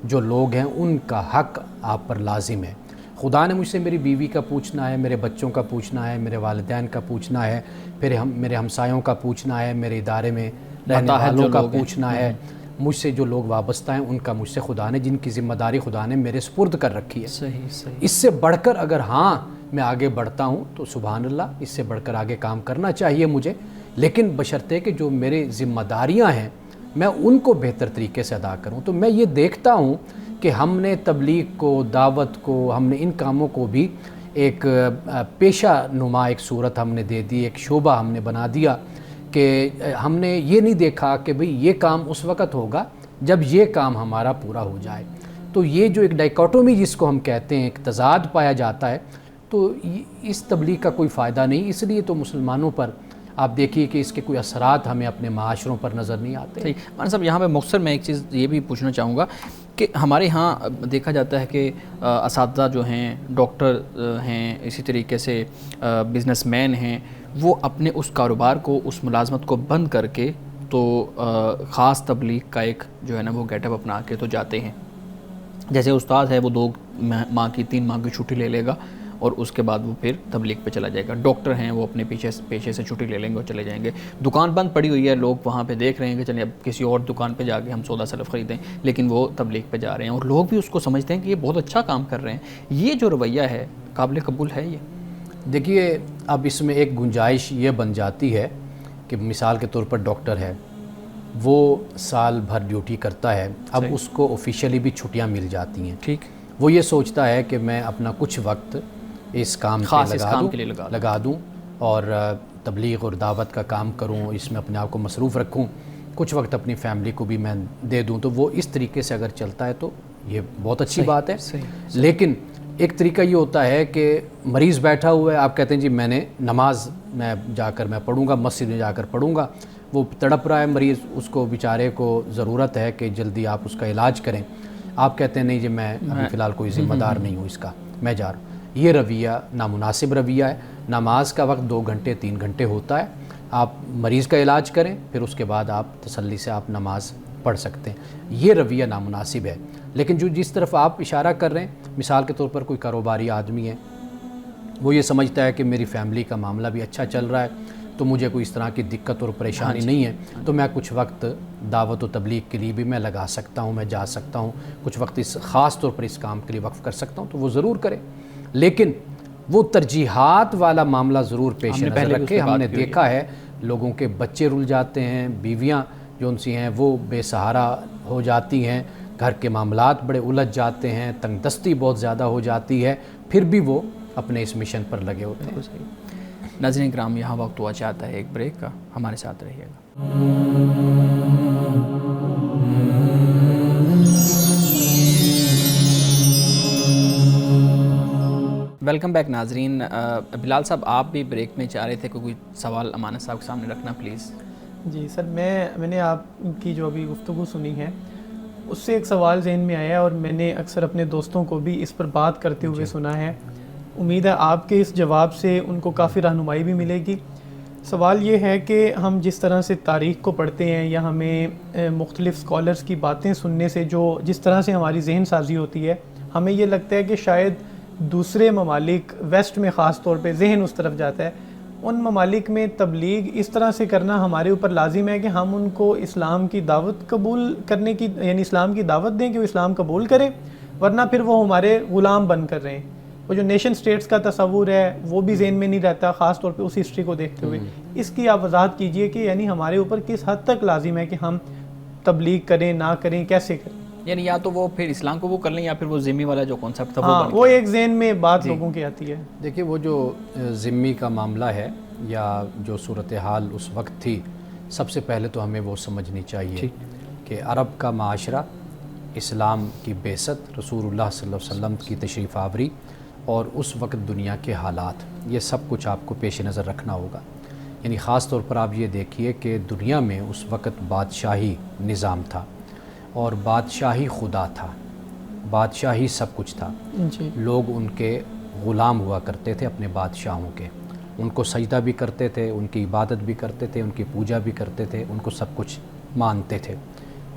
جو لوگ ہیں ان کا حق آپ پر لازم ہے۔ خدا نے مجھ سے میری بیوی کا پوچھنا ہے، میرے بچوں کا پوچھنا ہے، میرے والدین کا پوچھنا ہے، پھر میرے ہمسایوں کا پوچھنا ہے، میرے ادارے میں رہنے والوں کا پوچھنا ہے، مجھ سے جو لوگ وابستہ ہیں ان کا مجھ سے خدا نے، جن کی ذمہ داری خدا نے میرے سپرد کر رکھی ہے۔ صحیح۔ اس سے بڑھ کر اگر ہاں میں آگے بڑھتا ہوں تو سبحان اللہ، اس سے بڑھ کر آگے کام کرنا چاہیے مجھے، لیکن بشرطے کہ جو میرے ذمہ داریاں ہیں میں ان کو بہتر طریقے سے ادا کروں۔ تو میں یہ دیکھتا ہوں کہ ہم نے تبلیغ کو، دعوت کو، ہم نے ان کاموں کو بھی ایک پیشہ نما ایک صورت ہم نے دے دی، ایک شعبہ ہم نے بنا دیا، کہ ہم نے یہ نہیں دیکھا کہ بھئی یہ کام اس وقت ہوگا جب یہ کام ہمارا پورا ہو جائے۔ تو یہ جو ایک ڈائیکاٹومی جس کو ہم کہتے ہیں، ایک تضاد پایا جاتا ہے، تو اس تبلیغ کا کوئی فائدہ نہیں۔ اس لیے تو مسلمانوں پر آپ دیکھیے کہ اس کے کوئی اثرات ہمیں اپنے معاشروں پر نظر نہیں آتے۔ صحیح۔ مولانا صاحب یہاں پہ مختصر میں ایک چیز یہ بھی پوچھنا چاہوں گا کہ ہمارے ہاں دیکھا جاتا ہے کہ اساتذہ جو ہیں، ڈاکٹر ہیں، اسی طریقے سے بزنس مین ہیں، وہ اپنے اس کاروبار کو، اس ملازمت کو بند کر کے تو خاص تبلیغ کا ایک جو ہے نا وہ گیٹ اپ اپنا کے تو جاتے ہیں۔ جیسے استاد ہے وہ 2 ماہ کی 3 ماہ کی چھٹی لے لے گا اور اس کے بعد وہ پھر تبلیغ پہ چلا جائے گا۔ ڈاکٹر ہیں وہ اپنے پیشے سے چھٹی لے لیں گے اور چلے جائیں گے۔ دکان بند پڑی ہوئی ہے، لوگ وہاں پہ دیکھ رہے ہیں کہ چلیں اب کسی اور دکان پہ جا کے ہم سودا سلف خریدیں، لیکن وہ تبلیغ پہ جا رہے ہیں اور لوگ بھی اس کو سمجھتے ہیں کہ یہ بہت اچھا کام کر رہے ہیں۔ یہ جو رویہ ہے قابل قبول ہے؟ یہ دیکھیے، اب اس میں ایک گنجائش یہ بن جاتی ہے کہ مثال کے طور پر ڈاکٹر ہے، وہ سال بھر ڈیوٹی کرتا ہے، اب اس کو آفیشیلی بھی چھٹیاں مل جاتی ہیں۔ ٹھیک، وہ یہ سوچتا ہے کہ میں اپنا کچھ وقت اس کام پہ لگا دوں اور تبلیغ اور دعوت کا کام کروں، اس میں اپنے آپ کو مصروف رکھوں، کچھ وقت اپنی فیملی کو بھی میں دے دوں۔ تو وہ اس طریقے سے اگر چلتا ہے تو یہ بہت اچھی بات ہے۔ لیکن ایک طریقہ یہ ہوتا ہے کہ مریض بیٹھا ہوا ہے، آپ کہتے ہیں جی میں نے نماز میں جا کر میں پڑھوں گا، مسجد میں جا کر پڑھوں گا، وہ تڑپ رہا ہے مریض، اس کو بیچارے کو ضرورت ہے کہ جلدی آپ اس کا علاج کریں، آپ کہتے ہیں نہیں جی میں ابھی فی الحال کوئی ذمہ دار نہیں ہوں اس کا، میں جا رہا ہوں۔ یہ رویہ نامناسب رویہ ہے۔ نماز کا وقت 2 گھنٹے 3 گھنٹے ہوتا ہے، آپ مریض کا علاج کریں، پھر اس کے بعد آپ تسلی سے آپ نماز پڑھ سکتے ہیں۔ یہ رویہ نامناسب ہے۔ لیکن جس طرف آپ اشارہ کر رہے ہیں، مثال کے طور پر کوئی کاروباری آدمی ہے، وہ یہ سمجھتا ہے کہ میری فیملی کا معاملہ بھی اچھا چل رہا ہے، تو مجھے کوئی اس طرح کی دقت اور پریشانی نہیں ہے، تو میں کچھ وقت دعوت و تبلیغ کے لیے بھی میں لگا سکتا ہوں، میں جا سکتا ہوں، کچھ وقت اس خاص طور پر اس کام کے لیے وقف کر سکتا ہوں، تو وہ ضرور کرے۔ لیکن وہ ترجیحات والا معاملہ ضرور پیش نظر رکھے۔ ہم نے دیکھا ہے لوگوں کے بچے رل جاتے ہیں، بیویاں جو ان سی ہیں وہ بے سہارا ہو جاتی ہیں، گھر کے معاملات بڑے الجھ جاتے ہیں، تنگ دستی بہت زیادہ ہو جاتی ہے، پھر بھی وہ اپنے اس مشن پر لگے ہوتے ہیں۔ ناظرین کرام، یہاں وقت ہوا چاہتا ہے ایک بریک کا، ہمارے ساتھ رہیے گا۔ ویلکم بیک ناظرین۔ بلال صاحب آپ بھی بریک میں چاہ رہے تھے کہ کوئی سوال امانت صاحب کے سامنے رکھنا پلیز۔ جی سر، میں نے آپ کی جو ابھی گفتگو سنی ہے اس سے ایک سوال ذہن میں آیا، اور میں نے اکثر اپنے دوستوں کو بھی اس پر بات کرتے ہوئے سنا ہے۔ امید ہے آپ کے اس جواب سے ان کو کافی رہنمائی بھی ملے گی۔ سوال یہ ہے کہ ہم جس طرح سے تاریخ کو پڑھتے ہیں یا ہمیں مختلف اسکالرس کی باتیں سننے سے جس طرح سے ہماری ذہن سازی ہوتی ہے، ہمیں یہ لگتا ہے کہ شاید دوسرے ممالک ویسٹ میں خاص طور پہ ذہن اس طرف جاتا ہے، ان ممالک میں تبلیغ اس طرح سے کرنا ہمارے اوپر لازم ہے کہ ہم ان کو اسلام کی دعوت قبول کرنے کی، یعنی اسلام کی دعوت دیں کہ وہ اسلام قبول کریں، ورنہ پھر وہ ہمارے غلام بن کر رہے ہیں۔ وہ جو نیشن سٹیٹس کا تصور ہے وہ بھی ذہن میں نہیں رہتا، خاص طور پہ اس ہسٹری کو دیکھتے ہوئے۔ اس کی آپ وضاحت کیجئے کہ یعنی ہمارے اوپر کس حد تک لازم ہے کہ ہم تبلیغ کریں، نہ کریں، کیسے کریں؟ یعنی یا تو وہ پھر اسلام کو وہ کر لیں یا پھر وہ ذمہ والا جو کانسیپٹ تھا ہاں وہ ایک ذہن میں بات لوگوں کی آتی ہے۔ دیکھیے وہ جو ذمی کا معاملہ ہے یا جو صورتحال اس وقت تھی، سب سے پہلے تو ہمیں وہ سمجھنی چاہیے کہ عرب کا معاشرہ، اسلام کی بعثت، رسول اللہ صلی اللہ علیہ وسلم کی تشریف آوری اور اس وقت دنیا کے حالات، یہ سب کچھ آپ کو پیش نظر رکھنا ہوگا۔ یعنی خاص طور پر آپ یہ دیکھیے کہ دنیا میں اس وقت بادشاہی نظام تھا اور بادشاہی خدا تھا، بادشاہی سب کچھ تھا۔ لوگ ان کے غلام ہوا کرتے تھے اپنے بادشاہوں کے، ان کو سجدہ بھی کرتے تھے، ان کی عبادت بھی کرتے تھے، ان کی پوجا بھی کرتے تھے، ان کو سب کچھ مانتے تھے۔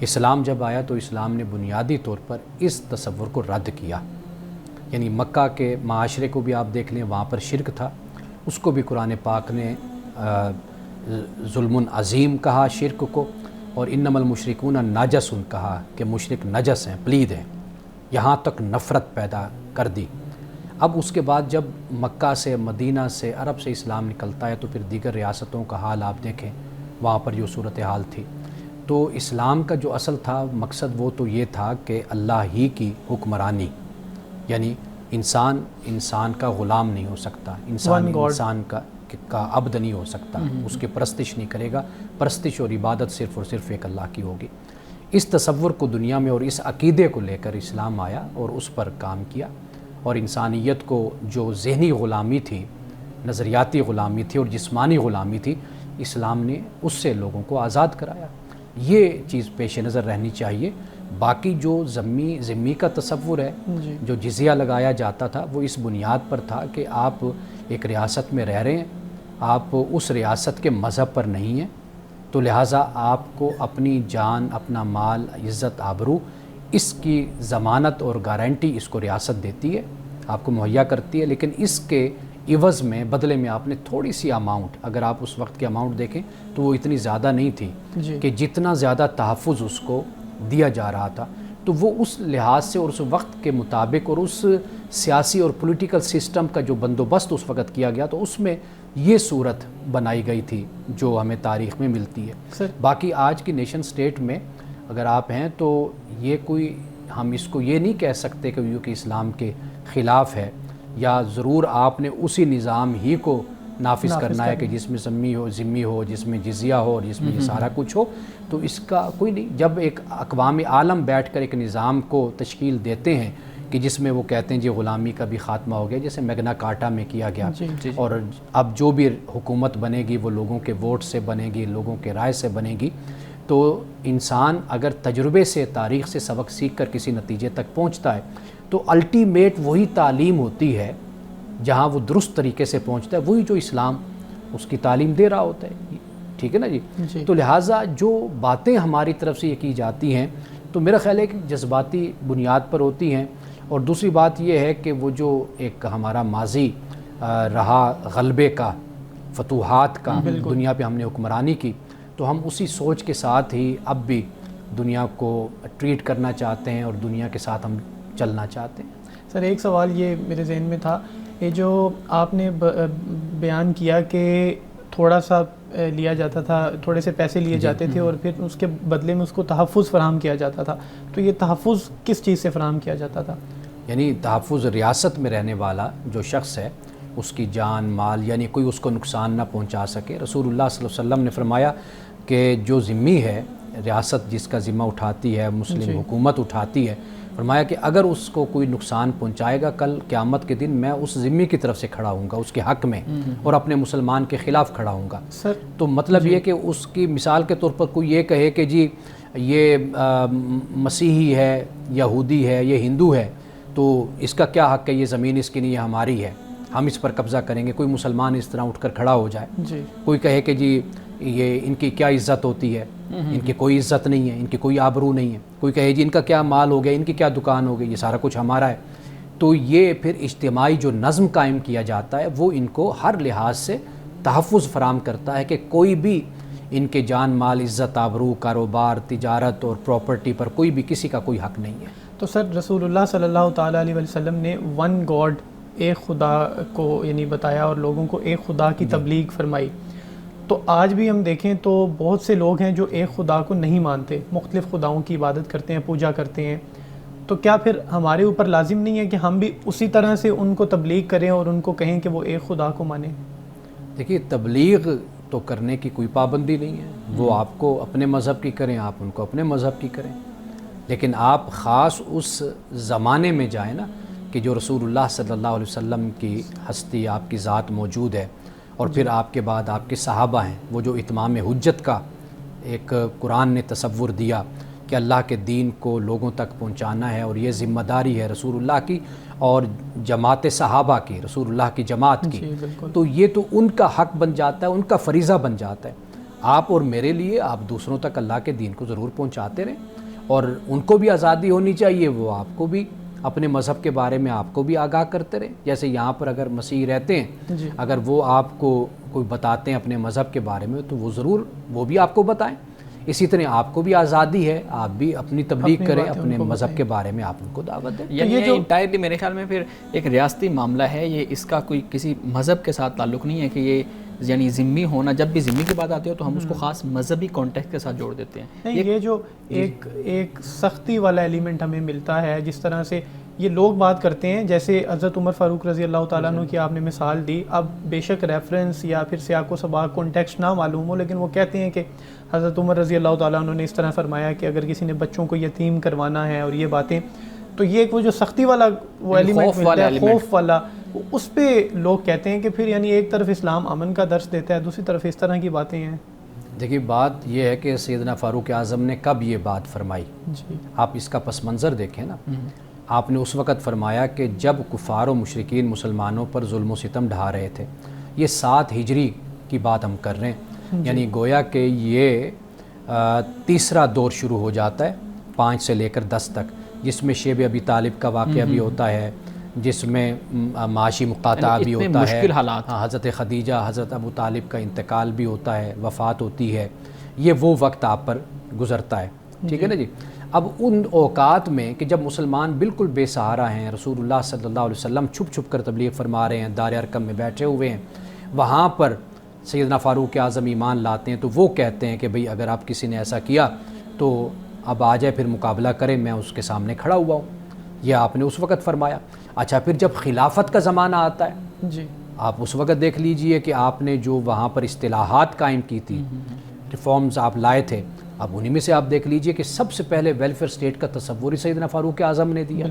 اسلام جب آیا تو اسلام نے بنیادی طور پر اس تصور کو رد کیا۔ یعنی مکہ کے معاشرے کو بھی آپ دیکھ لیں، وہاں پر شرک تھا، اس کو بھی قرآن پاک نے ظلم عظیم کہا شرک کو، اور انما المشرکون نجس کہا کہ مشرک نجس ہیں، پلید ہیں، یہاں تک نفرت پیدا کر دی۔ اب اس کے بعد جب مکہ سے، مدینہ سے، عرب سے اسلام نکلتا ہے تو پھر دیگر ریاستوں کا حال آپ دیکھیں، وہاں پر جو صورتحال تھی۔ تو اسلام کا جو اصل تھا مقصد وہ تو یہ تھا کہ اللہ ہی کی حکمرانی، یعنی انسان کا غلام نہیں ہو سکتا، انسان کا عبد نہیں ہو سکتا، اس کی پرستش نہیں کرے گا، پرستش اور عبادت صرف اور صرف ایک اللہ کی ہوگی۔ اس تصور کو دنیا میں اور اس عقیدے کو لے کر اسلام آیا اور اس پر کام کیا، اور انسانیت کو جو ذہنی غلامی تھی، نظریاتی غلامی تھی اور جسمانی غلامی تھی، اسلام نے اس سے لوگوں کو آزاد کرایا۔ یہ چیز پیش نظر رہنی چاہیے۔ باقی جو ذمی کا تصور ہے، جو جزیہ لگایا جاتا تھا، وہ اس بنیاد پر تھا کہ آپ ایک ریاست میں رہ رہے ہیں، آپ اس ریاست کے مذہب پر نہیں ہیں، تو لہٰذا آپ کو اپنی جان، اپنا مال، عزت، آبرو، اس کی ضمانت اور گارنٹی اس کو ریاست دیتی ہے، آپ کو مہیا کرتی ہے، لیکن اس کے عوض میں، بدلے میں آپ نے تھوڑی سی اماؤنٹ، اگر آپ اس وقت کی اماؤنٹ دیکھیں تو وہ اتنی زیادہ نہیں تھی کہ جتنا زیادہ تحفظ اس کو دیا جا رہا تھا، تو وہ اس لحاظ سے اور اس وقت کے مطابق اور اس سیاسی اور پولیٹیکل سسٹم کا جو بندوبست اس وقت کیا گیا تو اس میں یہ صورت بنائی گئی تھی جو ہمیں تاریخ میں ملتی ہے۔ باقی آج کی نیشن سٹیٹ میں اگر آپ ہیں تو یہ کوئی، ہم اس کو یہ نہیں کہہ سکتے کہ یہ کہ اسلام کے خلاف ہے، یا ضرور آپ نے اسی نظام ہی کو نافذ کرنا ہے کہ جس میں ذمی ہو، جس میں جزیہ ہو اور جس میں یہ سارا کچھ ہو، تو اس کا کوئی نہیں۔ جب ایک اقوام عالم بیٹھ کر ایک نظام کو تشکیل دیتے ہیں کہ جس میں وہ کہتے ہیں جی غلامی کا بھی خاتمہ ہو گیا، جیسے میگنا کارٹا میں کیا گیا، اور اب جو بھی حکومت بنے گی وہ لوگوں کے ووٹ سے بنے گی، لوگوں کے رائے سے بنے گی، تو انسان اگر تجربے سے، تاریخ سے سبق سیکھ کر کسی نتیجے تک پہنچتا ہے تو الٹیمیٹ وہی تعلیم ہوتی ہے، جہاں وہ درست طریقے سے پہنچتا ہے وہی جو اسلام اس کی تعلیم دے رہا ہوتا ہے، ٹھیک ہے نا جی۔ تو لہٰذا جو باتیں ہماری طرف سے یہ کی جاتی ہیں تو میرا خیال ہے کہ جذباتی بنیاد پر ہوتی ہیں، اور دوسری بات یہ ہے کہ وہ جو ایک ہمارا ماضی رہا غلبے کا، فتوحات کا، دنیا پہ ہم نے حکمرانی کی، تو ہم اسی سوچ کے ساتھ ہی اب بھی دنیا کو ٹریٹ کرنا چاہتے ہیں اور دنیا کے ساتھ ہم چلنا چاہتے ہیں۔ سر ایک سوال یہ میرے ذہن میں تھا، یہ جو آپ نے بیان کیا کہ تھوڑا سا لیا جاتا تھا، تھوڑے سے پیسے لیے جاتے تھے اور پھر اس کے بدلے میں اس کو تحفظ فراہم کیا جاتا تھا، تو یہ تحفظ کس چیز سے فراہم کیا جاتا تھا؟ یعنی تحفظ ریاست میں رہنے والا جو شخص ہے اس کی جان، مال، یعنی کوئی اس کو نقصان نہ پہنچا سکے۔ رسول اللہ صلی اللہ علیہ وسلم نے فرمایا کہ جو ذمی ہے، ریاست جس کا ذمہ اٹھاتی ہے، مسلم حکومت اٹھاتی ہے، فرمایا کہ اگر اس کو کوئی نقصان پہنچائے گا کل قیامت کے دن میں اس ذمی کی طرف سے کھڑا ہوں گا، اس کے حق میں، اور اپنے مسلمان کے خلاف کھڑا ہوں گا۔ تو مطلب یہ کہ اس کی مثال کے طور پر کوئی یہ کہے کہ جی یہ مسیحی ہے، یہودی ہے، یہ ہندو ہے، تو اس کا کیا حق ہے، یہ زمین اس کی نہیں، یہ ہماری ہے۔ ہم اس پر قبضہ کریں گے. کوئی مسلمان اس طرح اٹھ کر کھڑا ہو جائے, جی کوئی کہے کہ جی یہ ان کی کیا عزت ہوتی ہے, ان کی کوئی عزت نہیں ہے, ان کی کوئی آبرو نہیں ہے, کوئی کہے جی ان کا کیا مال ہو گیا, ان کی کیا دکان ہو گئی, یہ سارا کچھ ہمارا ہے, تو یہ پھر اجتماعی جو نظم قائم کیا جاتا ہے وہ ان کو ہر لحاظ سے تحفظ فراہم کرتا ہے کہ کوئی بھی ان کے جان مال, عزت, آبرو, کاروبار, تجارت اور پراپرٹی پر کوئی بھی کسی کا کوئی حق نہیں ہے. تو سر رسول اللہ صلی اللہ تعالیٰ علیہ وسلم نے ون گاڈ, ایک خدا کو یعنی بتایا اور لوگوں کو ایک خدا کی تبلیغ فرمائی. تو آج بھی ہم دیکھیں تو بہت سے لوگ ہیں جو ایک خدا کو نہیں مانتے, مختلف خداؤں کی عبادت کرتے ہیں, پوجا کرتے ہیں. تو کیا پھر ہمارے اوپر لازم نہیں ہے کہ ہم بھی اسی طرح سے ان کو تبلیغ کریں اور ان کو کہیں کہ وہ ایک خدا کو مانیں؟ دیکھیے تبلیغ تو کرنے کی کوئی پابندی نہیں ہے, وہ آپ کو اپنے مذہب کی کریں, آپ ان کو اپنے مذہب کی کریں, لیکن آپ خاص اس زمانے میں جائیں نا کہ جو رسول اللہ صلی اللہ علیہ وسلم کی ہستی, آپ کی ذات موجود ہے, اور پھر آپ کے بعد آپ کے صحابہ ہیں, وہ جو اتمام حجت کا ایک قرآن نے تصور دیا کہ اللہ کے دین کو لوگوں تک پہنچانا ہے, اور یہ ذمہ داری ہے رسول اللہ کی اور جماعت صحابہ کی, رسول اللہ کی جماعت کی. تو یہ تو ان کا حق بن جاتا ہے, ان کا فریضہ بن جاتا ہے. آپ اور میرے لیے آپ دوسروں تک اللہ کے دین کو ضرور پہنچاتے رہیں, اور ان کو بھی آزادی ہونی چاہیے, وہ آپ کو بھی اپنے مذہب کے بارے میں آپ کو بھی آگاہ کرتے رہیں. جیسے یہاں پر اگر مسیح رہتے ہیں, اگر وہ آپ کو کوئی بتاتے ہیں اپنے مذہب کے بارے میں تو وہ ضرور وہ بھی آپ کو بتائیں. اسی طرح آپ کو بھی آزادی ہے, آپ بھی اپنی تبلیغ کریں, اپنے مذہب کے بارے میں آپ ان کو دعوت دیں. یعنی یہ انٹائرلی میرے خیال میں پھر ایک ریاستی معاملہ ہے, یہ اس کا کوئی کسی مذہب کے ساتھ تعلق نہیں ہے کہ یہ یعنی ذمی ہونا, جب بھی ذمی کی بات آتی ہے تو ہم اس کو خاص مذہبی کانٹیکٹ کے ساتھ جوڑ دیتے ہیں. نہیں, یہ جو ایک سختی والا ایلیمنٹ ہمیں ملتا ہے, جس طرح سے یہ لوگ بات کرتے ہیں, جیسے حضرت عمر فاروق رضی اللہ تعالیٰ عنہ کی آپ نے مثال دی. اب بے شک ریفرنس یا پھر سیاق و سباق کانٹیکسٹ نہ معلوم ہو, لیکن وہ کہتے ہیں کہ حضرت عمر رضی اللہ تعالیٰ عنہ نے اس طرح فرمایا کہ اگر کسی نے بچوں کو یتیم کروانا ہے اور یہ باتیں, تو یہ ایک وہ جو سختی والا وہ ایلیمنٹ ملتا ہے, خوف والا, اس پہ لوگ کہتے ہیں کہ پھر یعنی ایک طرف اسلام امن کا درس دیتا ہے, دوسری طرف اس طرح کی باتیں ہیں. دیکھیے بات یہ ہے کہ سیدنا فاروق اعظم نے کب یہ بات فرمائی, آپ اس کا پس منظر دیکھیں نا. آپ نے اس وقت فرمایا کہ جب کفار و مشرکین مسلمانوں پر ظلم و ستم ڈھا رہے تھے. یہ 7 ہجری کی بات ہم کر رہے ہیں, یعنی گویا کہ یہ تیسرا دور شروع ہو جاتا ہے 5 سے لے کر 10 تک, جس میں شیب ابی طالب کا واقعہ بھی ہوتا ہے, جس میں معاشی مقاطعہ بھی ہوتا ہے, مشکل حالات, حضرت خدیجہ حضرت ابو طالب کا انتقال بھی ہوتا ہے, وفات ہوتی ہے. یہ وہ وقت آپ پر گزرتا ہے, ٹھیک ہے نا جی. اب ان اوقات میں کہ جب مسلمان بالکل بے سہارا ہیں, رسول اللہ صلی اللہ علیہ وسلم چھپ چھپ کر تبلیغ فرما رہے ہیں, دار ارقم میں بیٹھے ہوئے ہیں, وہاں پر سیدنا فاروق اعظم ایمان لاتے ہیں, تو وہ کہتے ہیں کہ بھئی اگر آپ کسی نے ایسا کیا تو اب آ جائے پھر مقابلہ کریں, میں اس کے سامنے کھڑا ہوا ہوں. یہ آپ نے اس وقت فرمایا. اچھا پھر جب خلافت کا زمانہ آتا ہے, جی آپ اس وقت دیکھ لیجئے کہ آپ نے جو وہاں پر اصطلاحات قائم کی تھی, ریفارمز آپ لائے تھے, اب انہی میں سے آپ دیکھ لیجئے کہ سب سے پہلے ویلفیئر اسٹیٹ کا تصور ہی سیدنا فاروق اعظم نے دیا.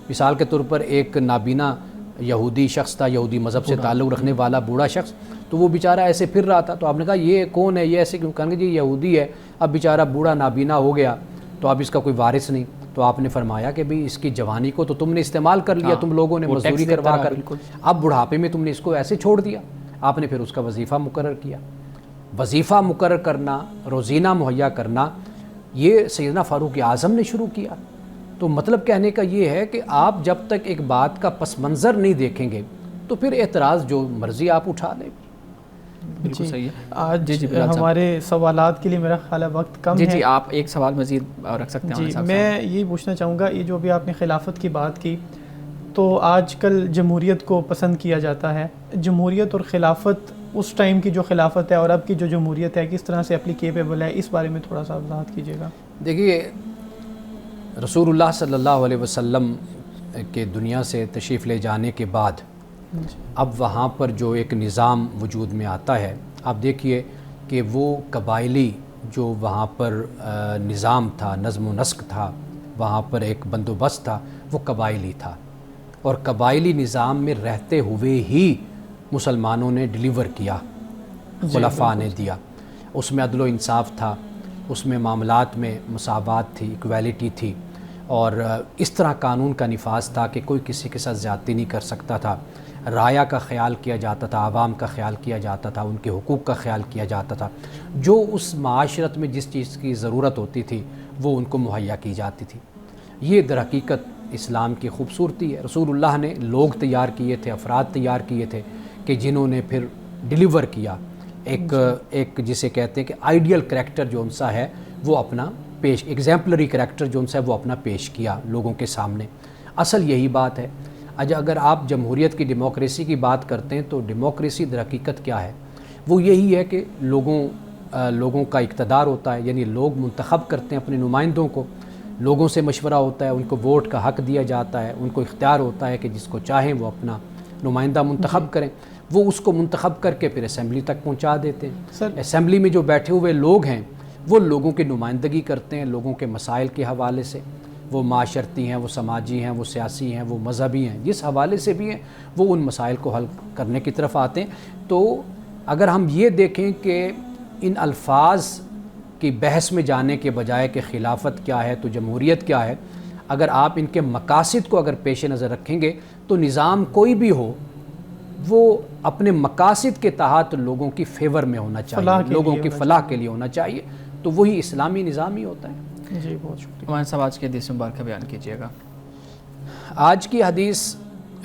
مثال کے طور پر ایک نابینا یہودی شخص تھا, یہودی مذہب سے تعلق رکھنے والا بوڑھا شخص, تو وہ بیچارہ ایسے پھر رہا تھا. تو آپ نے کہا یہ کون ہے, یہ ایسے کیوں؟ کہا کہ جی یہودی ہے, اب بیچارہ بوڑھا نابینا ہو گیا تو اب اس کا کوئی وارث نہیں. تو آپ نے فرمایا کہ بھئی اس کی جوانی کو تو تم نے استعمال کر لیا, تم لوگوں نے مزدوری کروا کر, اب بڑھاپے میں تم نے اس کو ایسے چھوڑ دیا. آپ نے پھر اس کا وظیفہ مقرر کیا. وظیفہ مقرر کرنا, روزینہ مہیا کرنا, یہ سیدنا فاروق اعظم نے شروع کیا. تو مطلب کہنے کا یہ ہے کہ آپ جب تک ایک بات کا پس منظر نہیں دیکھیں گے تو پھر اعتراض جو مرضی آپ اٹھا لیں. بالکل صحیح ہے. آج ہمارے سوالات کے لیے میرا خیال ہے وقت کم ہے. جی آپ ایک سوال مزید رکھ سکتے ہیں. جی میں یہی پوچھنا چاہوں گا, یہ جو بھی آپ نے خلافت کی بات کی, تو آج کل جمہوریت کو پسند کیا جاتا ہے. جمہوریت اور خلافت, اس ٹائم کی جو خلافت ہے اور اب کی جو جمہوریت ہے, کس طرح سے اپلیکیبل ہے, اس بارے میں تھوڑا سا وضاحت کیجیے گا. دیکھیے رسول اللہ صلی اللہ علیہ وسلم کے دنیا سے تشریف لے جانے کے بعد اب وہاں پر جو ایک نظام وجود میں آتا ہے, آپ دیکھیے کہ وہ قبائلی جو وہاں پر نظام تھا, نظم و نسق تھا, وہاں پر ایک بندوبست تھا, وہ قبائلی تھا. اور قبائلی نظام میں رہتے ہوئے ہی مسلمانوں نے ڈیلیور کیا, خلفاء نے دیا. اس میں عدل و انصاف تھا, اس میں معاملات میں مساوات تھی, ایکویلٹی تھی, اور اس طرح قانون کا نفاذ تھا کہ کوئی کسی کے ساتھ زیادتی نہیں کر سکتا تھا. رایا کا خیال کیا جاتا تھا، عوام کا خیال کیا جاتا تھا، ان کے حقوق کا خیال کیا جاتا تھا، جو اس معاشرت میں جس چیز کی ضرورت ہوتی تھی وہ ان کو مہیا کی جاتی تھی۔ یہ در حقیقت اسلام کی خوبصورتی ہے۔ رسول اللہ نے لوگ تیار کیے تھے، افراد تیار کیے تھے کہ جنہوں نے پھر ڈیلیور کیا ایک جسے کہتے ہیں کہ آئیڈیل کریکٹر جو ان سا ہے وہ اپنا پیش، ایگزیمپلری کریکٹر جو ان سا ہے وہ اپنا پیش کیا لوگوں کے سامنے۔ اصل یہی بات ہے۔ اگر آپ جمہوریت کی ڈیموکریسی کی بات کرتے ہیں تو ڈیموکریسی در حقیقت کیا ہے؟ وہ یہی ہے کہ لوگوں کا اقتدار ہوتا ہے، یعنی لوگ منتخب کرتے ہیں اپنے نمائندوں کو، لوگوں سے مشورہ ہوتا ہے، ان کو ووٹ کا حق دیا جاتا ہے، ان کو اختیار ہوتا ہے کہ جس کو چاہیں وہ اپنا نمائندہ منتخب کریں، وہ اس کو منتخب کر کے پھر اسمبلی تک پہنچا دیتے ہیں۔ اسمبلی میں جو بیٹھے ہوئے لوگ ہیں وہ لوگوں کی نمائندگی کرتے ہیں، لوگوں کے مسائل کے حوالے سے، وہ معاشرتی ہیں، وہ سماجی ہیں، وہ سیاسی ہیں، وہ مذہبی ہیں، جس حوالے سے بھی ہیں وہ ان مسائل کو حل کرنے کی طرف آتے ہیں۔ تو اگر ہم یہ دیکھیں کہ ان الفاظ کی بحث میں جانے کے بجائے کہ خلافت کیا ہے تو جمہوریت کیا ہے، اگر آپ ان کے مقاصد کو اگر پیش نظر رکھیں گے تو نظام کوئی بھی ہو وہ اپنے مقاصد کے تحت لوگوں کی فیور میں ہونا چاہیے، لوگوں کی فلاح کے لیے ہونا چاہیے، تو وہی اسلامی نظام ہی ہوتا ہے۔ جی بہت شکریہ۔ ہمارے صاحب آج کی حدیث مبارکہ بیان کیجیے گا۔ آج کی حدیث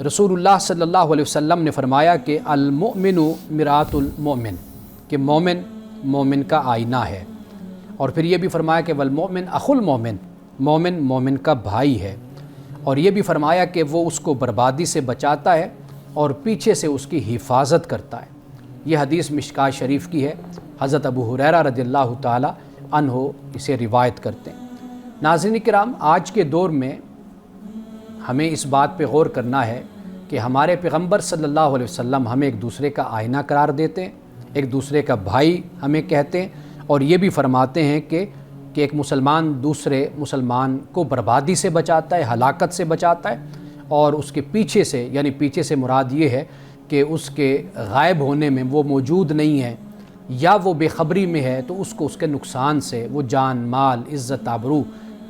رسول اللہ صلی اللہ علیہ وسلم نے فرمایا کہ المؤمن مرآۃ المؤمن، کہ مومن کا آئینہ ہے، اور پھر یہ بھی فرمایا کہ والمؤمن اخو المؤمن، مومن کا بھائی ہے، اور یہ بھی فرمایا کہ وہ اس کو بربادی سے بچاتا ہے اور پیچھے سے اس کی حفاظت کرتا ہے۔ یہ حدیث مشکاۃ شریف کی ہے، حضرت ابو ہریرہ رضی اللہ تعالی عنہ اسے روایت کرتے ہیں۔ ناظرین کرام، آج کے دور میں ہمیں اس بات پہ غور کرنا ہے کہ ہمارے پیغمبر صلی اللہ علیہ وسلم ہمیں ایک دوسرے کا آئینہ قرار دیتے ہیں، ایک دوسرے کا بھائی ہمیں کہتے ہیں، اور یہ بھی فرماتے ہیں کہ ایک مسلمان دوسرے مسلمان کو بربادی سے بچاتا ہے، ہلاکت سے بچاتا ہے، اور اس کے پیچھے سے، یعنی پیچھے سے مراد یہ ہے کہ اس کے غائب ہونے میں وہ موجود نہیں ہے یا وہ بے خبری میں ہے تو اس کو اس کے نقصان سے، وہ جان مال عزت آبرو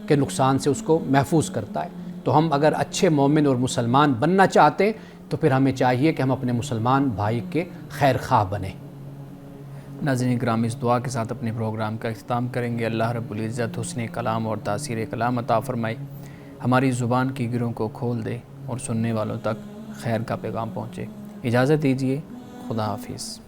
کے نقصان سے اس کو محفوظ کرتا ہے۔ تو ہم اگر اچھے مومن اور مسلمان بننا چاہتے ہیں تو پھر ہمیں چاہیے کہ ہم اپنے مسلمان بھائی کے خیر خواہ بنیں۔ ناظرین کرام، اس دعا کے ساتھ اپنے پروگرام کا اختتام کریں گے۔ اللہ رب العزت حسن کلام اور تاثیر کلام عطا فرمائے، ہماری زبان کی گروں کو کھول دے اور سننے والوں تک خیر کا پیغام پہنچے۔ اجازت دیجیے، خدا حافظ۔